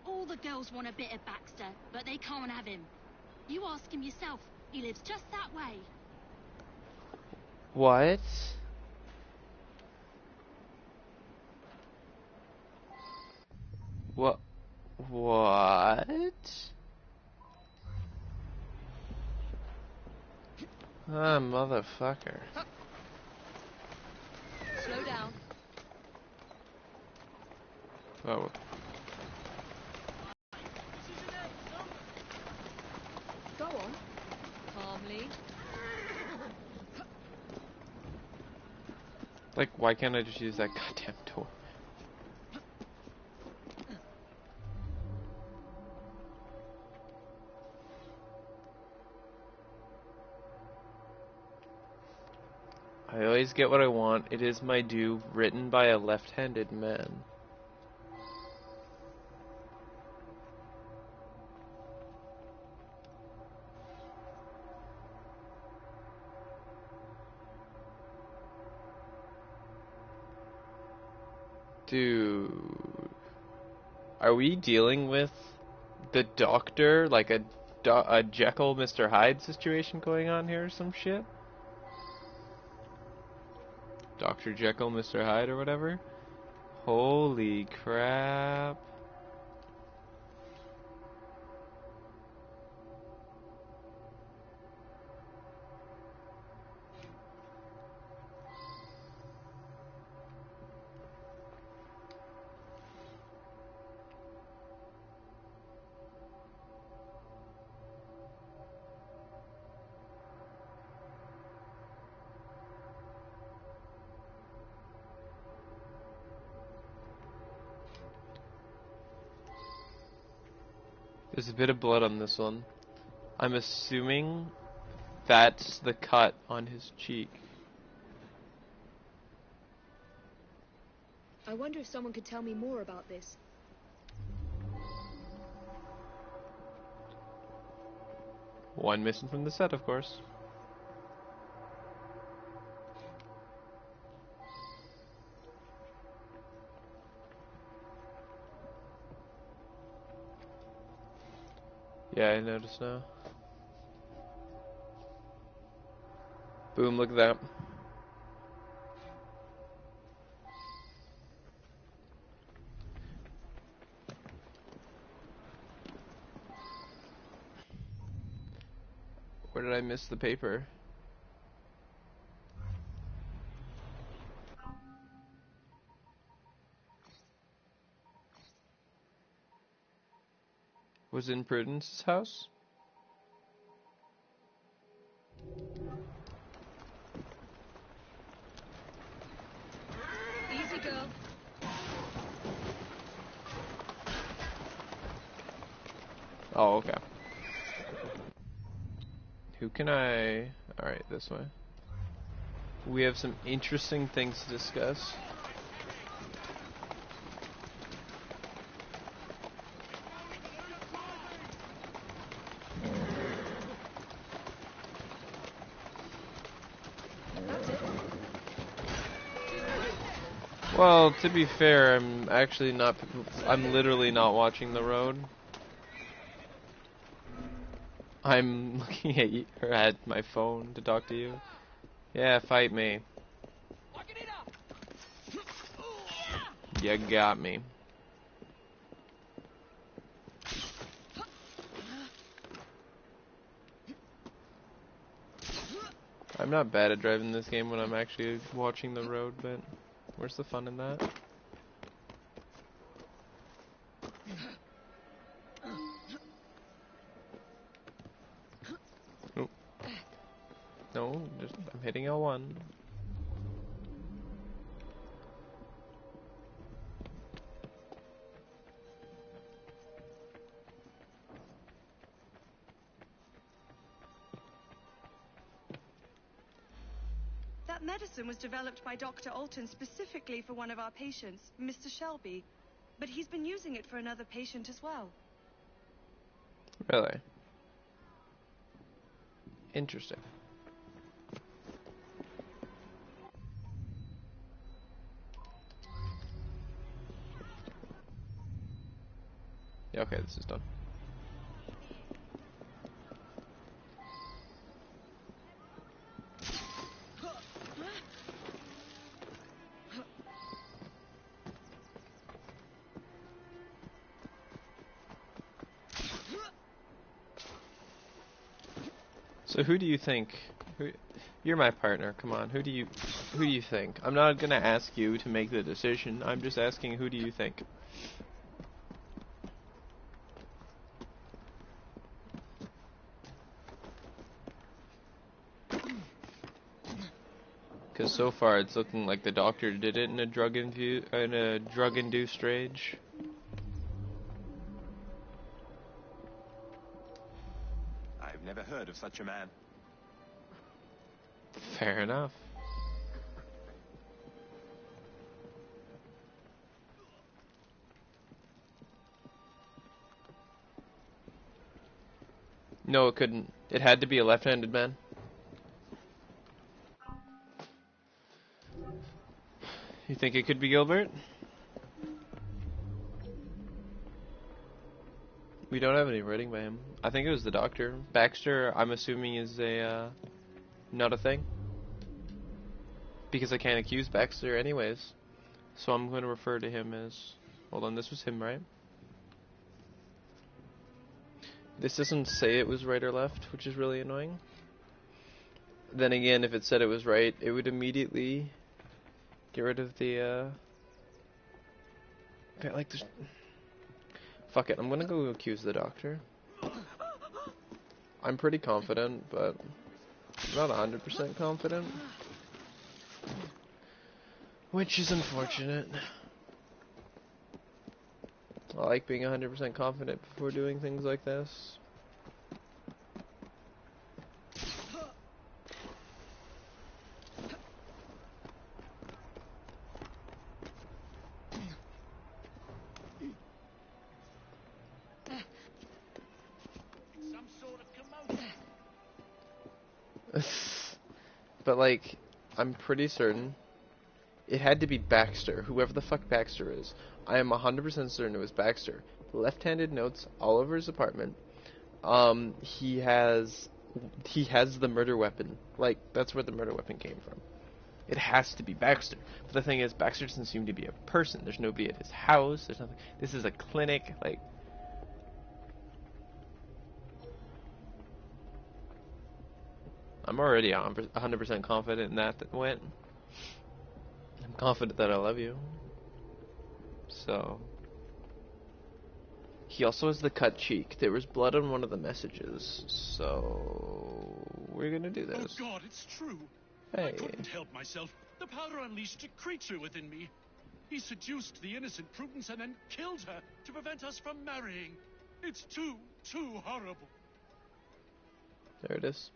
All the girls want a bit of Baxter, but they can't have him. You ask him yourself, he lives just that way. What? What? Ah, motherfucker. Slow down. Oh. Go on. Calmly. Like, why can't I just use that goddamn door? I always get what I want. It is my due. Written by a left-handed man. Dude. Are we dealing with the doctor? Like a Jekyll, Mr. Hyde situation going on here or some shit? Dr. Jekyll, Mr. Hyde or whatever? Holy crap. There's a bit of blood on this one. I'm assuming that's the cut on his cheek. I wonder if someone could tell me more about this. One missing from the set, of course. Yeah, I noticed now. Boom, look at that. Where did I miss the paper? Was in Prudence's house? Easy, girl. Oh, okay. Who can I... Alright, this way. We have some interesting things to discuss. Well, to be fair, I'm actually not. I'm literally not watching the road. I'm looking at you, or at my phone to talk to you. Yeah, fight me. You got me. I'm not bad at driving this game when I'm actually watching the road, but where's the fun in that? Oh. No, just I'm hitting L1. That medicine was developed by Dr. Alton specifically for one of our patients, Mr. Shelby. But he's been using it for another patient as well. Really? Interesting. Yeah, okay, this is done. So who do you think? You're my partner. Come on. Who do you think? I'm not gonna ask you to make the decision. I'm just asking who do you think? Because so far it's looking like the doctor did it in a drug-induced rage. I've never heard of such a man. Fair enough. No, it couldn't. It had to be a left-handed man. You think it could be Gilbert? We don't have any writing by him. I think it was the doctor. Baxter, I'm assuming, is a, not a thing. Because I can't accuse Baxter anyways. So I'm going to refer to him as... Hold on, this was him, right? This doesn't say it was right or left, which is really annoying. Then again, if it said it was right, it would immediately get rid of the, like, there's... Fuck it, I'm gonna go accuse the doctor. I'm pretty confident, but I'm not 100% confident. Which is unfortunate. I like being 100% confident before doing things like this. But like, I'm pretty certain it had to be Baxter, whoever the fuck Baxter is. I am 100% certain it was Baxter. Left-handed notes all over his apartment. He has the murder weapon. Like, that's where the murder weapon came from. It has to be Baxter. But the thing is, Baxter doesn't seem to be a person. There's nobody at his house. There's nothing. This is a clinic. Like, I'm already 100% confident in that went. I'm confident that I love you. So. He also has the cut cheek. There was blood on one of the messages. So. We're gonna do this. Oh God, it's true. Hey. I couldn't help myself. The powder unleashed a creature within me. He seduced the innocent Prudence and then killed her to prevent us from marrying. It's too horrible. There it is.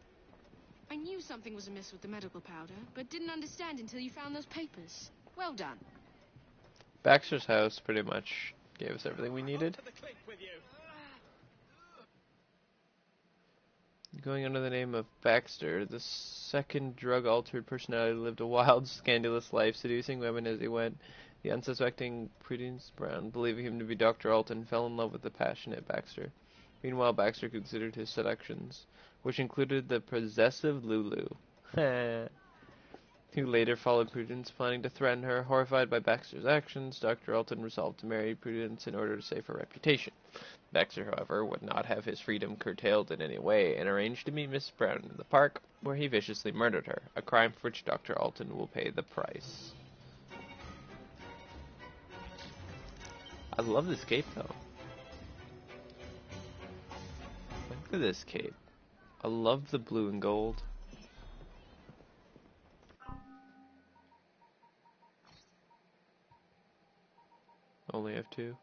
I knew something was amiss with the medical powder, but didn't understand until you found those papers. Well done. Baxter's house pretty much gave us everything we needed. Going under the name of Baxter, the second drug-altered personality lived a wild, scandalous life, seducing women as he went. The unsuspecting Prudence Brown, believing him to be Dr. Alton, fell in love with the passionate Baxter. Meanwhile, Baxter considered his seductions, which included the possessive Lulu, who later followed Prudence, planning to threaten her. Horrified by Baxter's actions, Dr. Alton resolved to marry Prudence in order to save her reputation. Baxter, however, would not have his freedom curtailed in any way, and arranged to meet Miss Brown in the park, where he viciously murdered her, a crime for which Dr. Alton will pay the price. I love this cape, though. Look at this cape. I love the blue and gold. Only have two.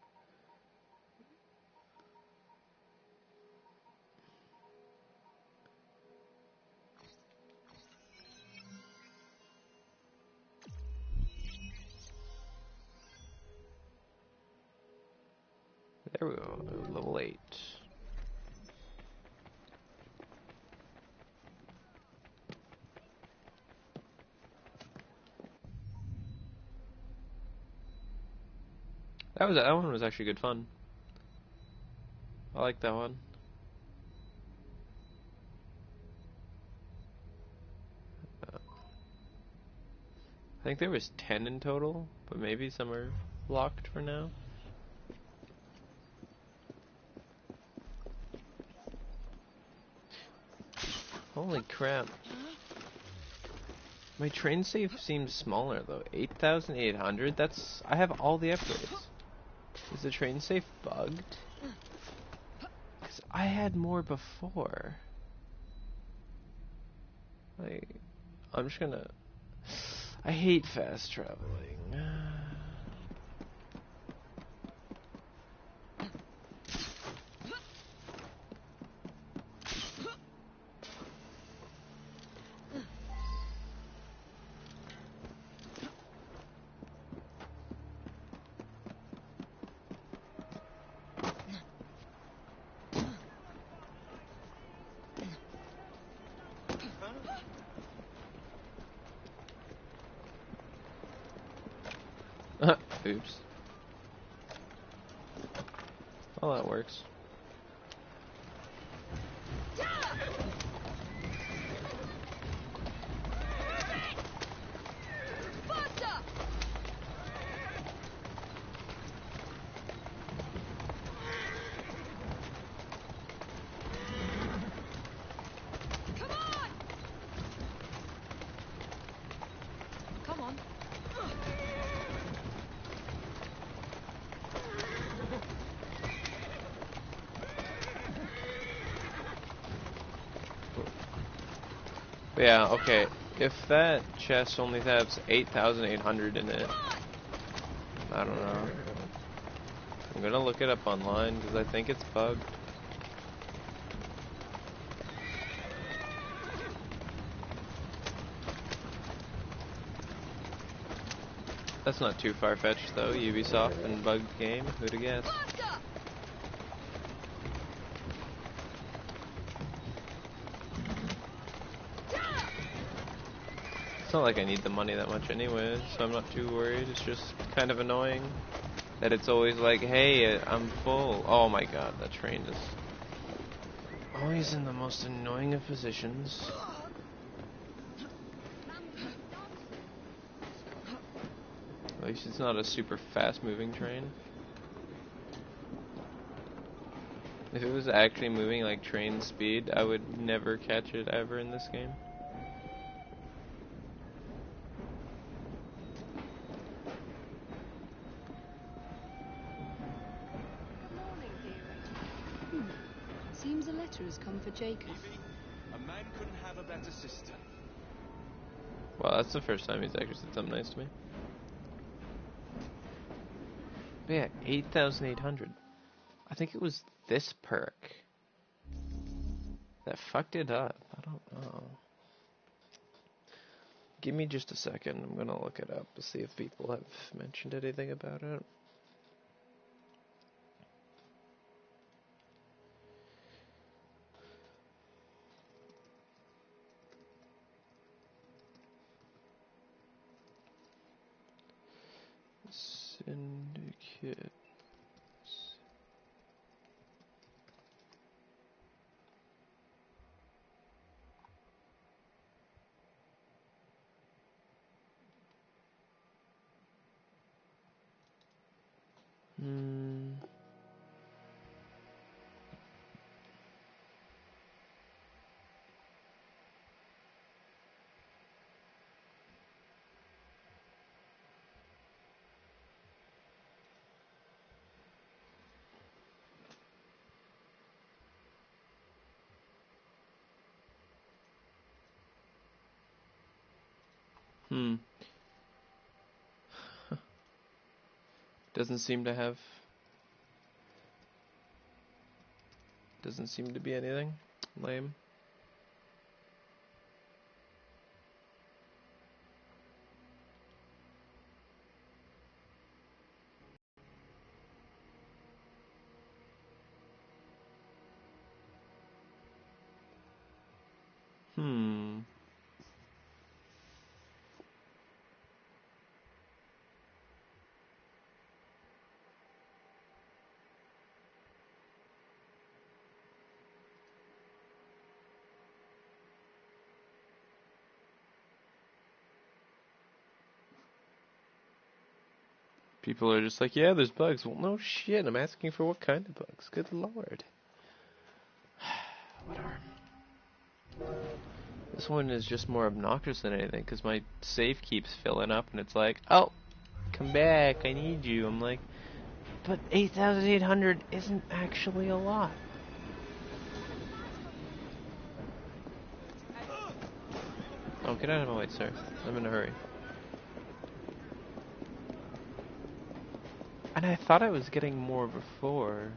There we go, level 8. That one was actually good fun. I like that one. I think there was 10 in total, but maybe some are locked for now. Holy crap. My train safe seems smaller though. 8,800? That's... I have all the upgrades. Is the train safe bugged? Because I had more before. Like, I'm just gonna... I hate fast traveling. Oops. Well, that works. Yeah, okay. If that chest only has 8,800 in it, I don't know. I'm gonna look it up online because I think it's bugged. That's not too far-fetched though. Ubisoft and bugged game. Who'd have guessed? It's not like I need the money that much anyways, so I'm not too worried. It's just kind of annoying that it's always like, hey, I'm full. Oh my god, that train is always in the most annoying of positions. At least it's not a super fast-moving train. If it was actually moving like train speed, I would never catch it ever in this game. Seems a letter has come for Jacob. A man couldn't have a better sister. Well, that's the first time he's actually said something nice to me. But yeah, 8,800. I think it was this perk that fucked it up. I don't know. Give me just a second. I'm gonna look it up to see if people have mentioned anything about it. Syndicate. Doesn't seem to be anything. Lame. People are just like, yeah, there's bugs. Well, no shit. I'm asking for what kind of bugs. Good lord. Whatever. This one is just more obnoxious than anything, because my safe keeps filling up, and it's like, oh, come back, I need you. I'm like, but 8,800 isn't actually a lot. Oh, get out of my way, sir. I'm in a hurry. And I thought I was getting more before,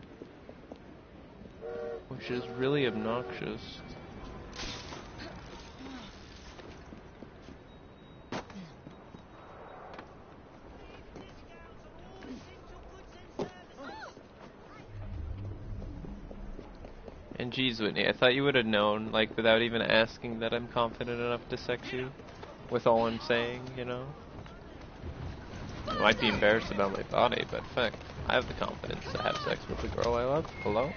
which is really obnoxious. And geez, Whitney, I thought you would have known, like, without even asking, that I'm confident enough to sex you, with all I'm saying, you know? I might be embarrassed about my body, but fuck, I have the confidence to have sex with the girl I love. Hello?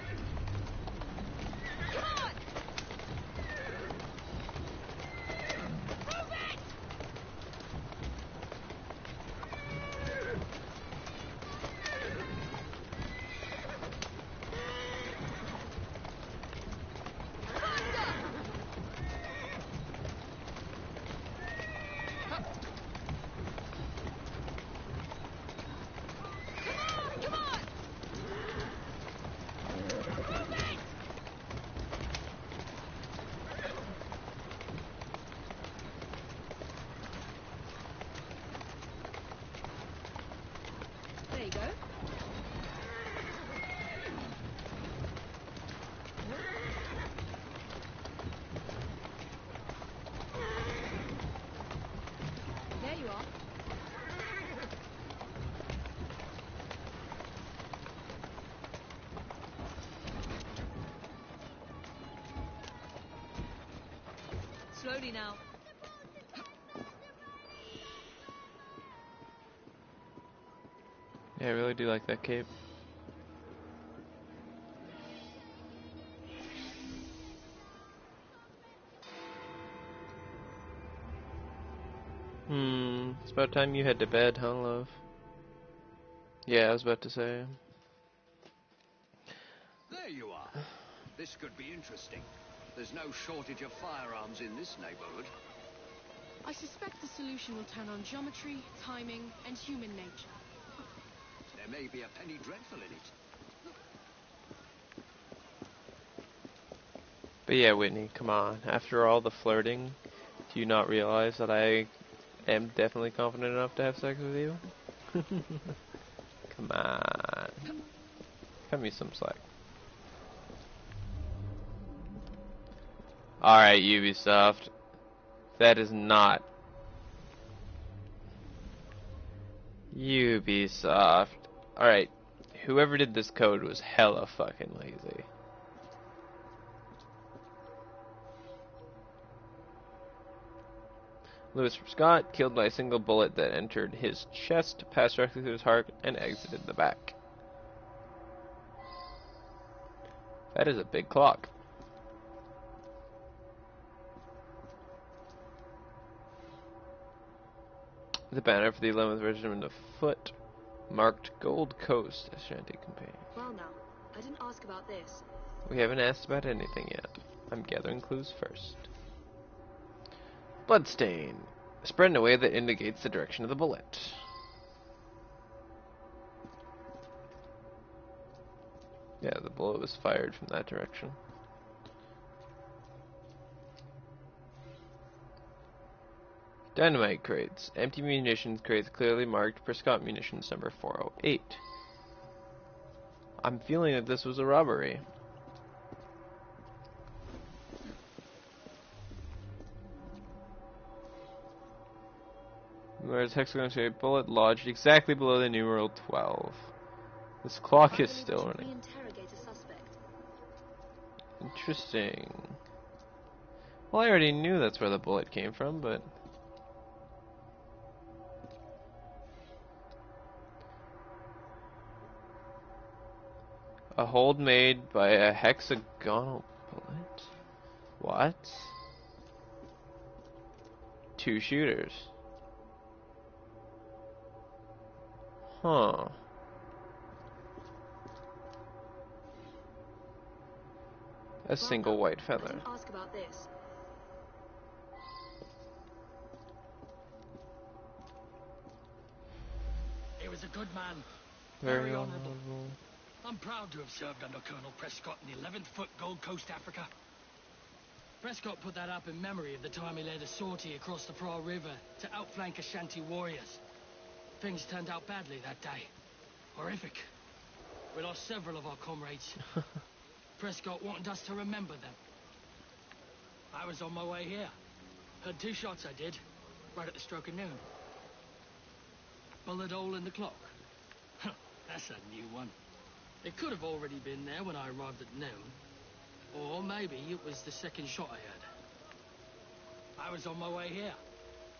Slowly now. Yeah, I really do like that cape. It's about time you head to bed, huh, love? Yeah, I was about to say. There you are. This could be interesting. There's no shortage of firearms in this neighborhood. I suspect the solution will turn on geometry, timing, and human nature. There may be a penny dreadful in it. But yeah, Whitney, come on. After all the flirting, do you not realize that I am definitely confident enough to have sex with you? Come on. Cut me some slack. Alright, Ubisoft. That is not... Ubisoft. Alright, whoever did this code was hella fucking lazy. Lewis Prescott, killed by a single bullet that entered his chest, passed directly through his heart, and exited the back. That is a big clock. The banner for the 11th Regiment of Foot, marked Gold Coast Ashanti Campaign. Well now, I didn't ask about this. We haven't asked about anything yet. I'm gathering clues first. Bloodstain. Spread in a way that indicates the direction of the bullet. Yeah, the bullet was fired from that direction. Dynamite crates. Empty munitions crates clearly marked Prescott munitions number 408. I'm feeling that this was a robbery. Where's hexagon-shaped bullet lodged exactly below the numeral 12. This clock is still running. Interesting. Well, I already knew that's where the bullet came from, but... A hold made by a hexagonal bullet? What? 2 shooters. Huh. A single white feather. I didn't ask about this. He was a good man. Very honourable. I'm proud to have served under Colonel Prescott in the 11th Foot Gold Coast, Africa. Prescott put that up in memory of the time he led a sortie across the Pra River to outflank Ashanti warriors. Things turned out badly that day. Horrific. We lost several of our comrades. Prescott wanted us to remember them. I was on my way here. Heard 2 shots I did, right at the stroke of noon. Bullet hole in the clock. That's a new one. It could have already been there when I arrived at noon. Or maybe it was the second shot I heard. I was on my way here.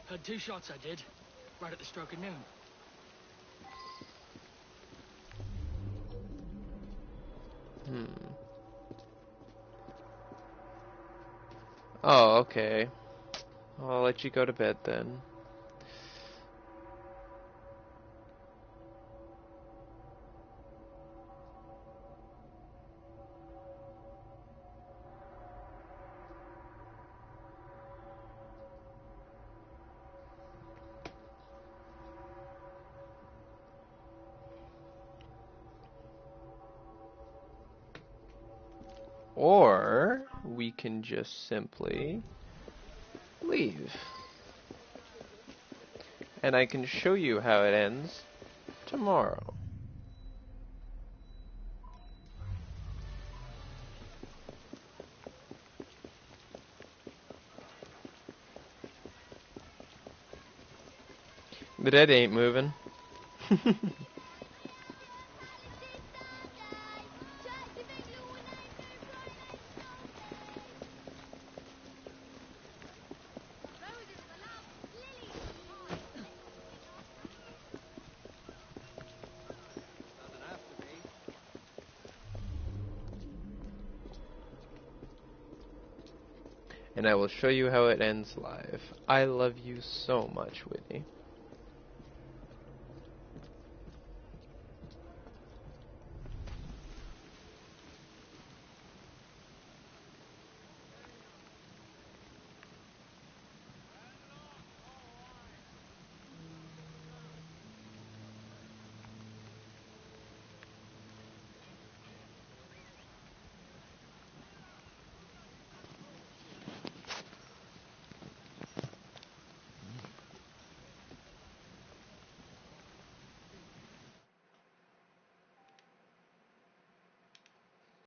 Heard 2 shots I did, right at the stroke of noon. Oh, okay. I'll let you go to bed then. Or we can just simply leave. And I can show you how it ends tomorrow. The dead ain't moving. And I will show you how it ends live. I love you so much, Whitney.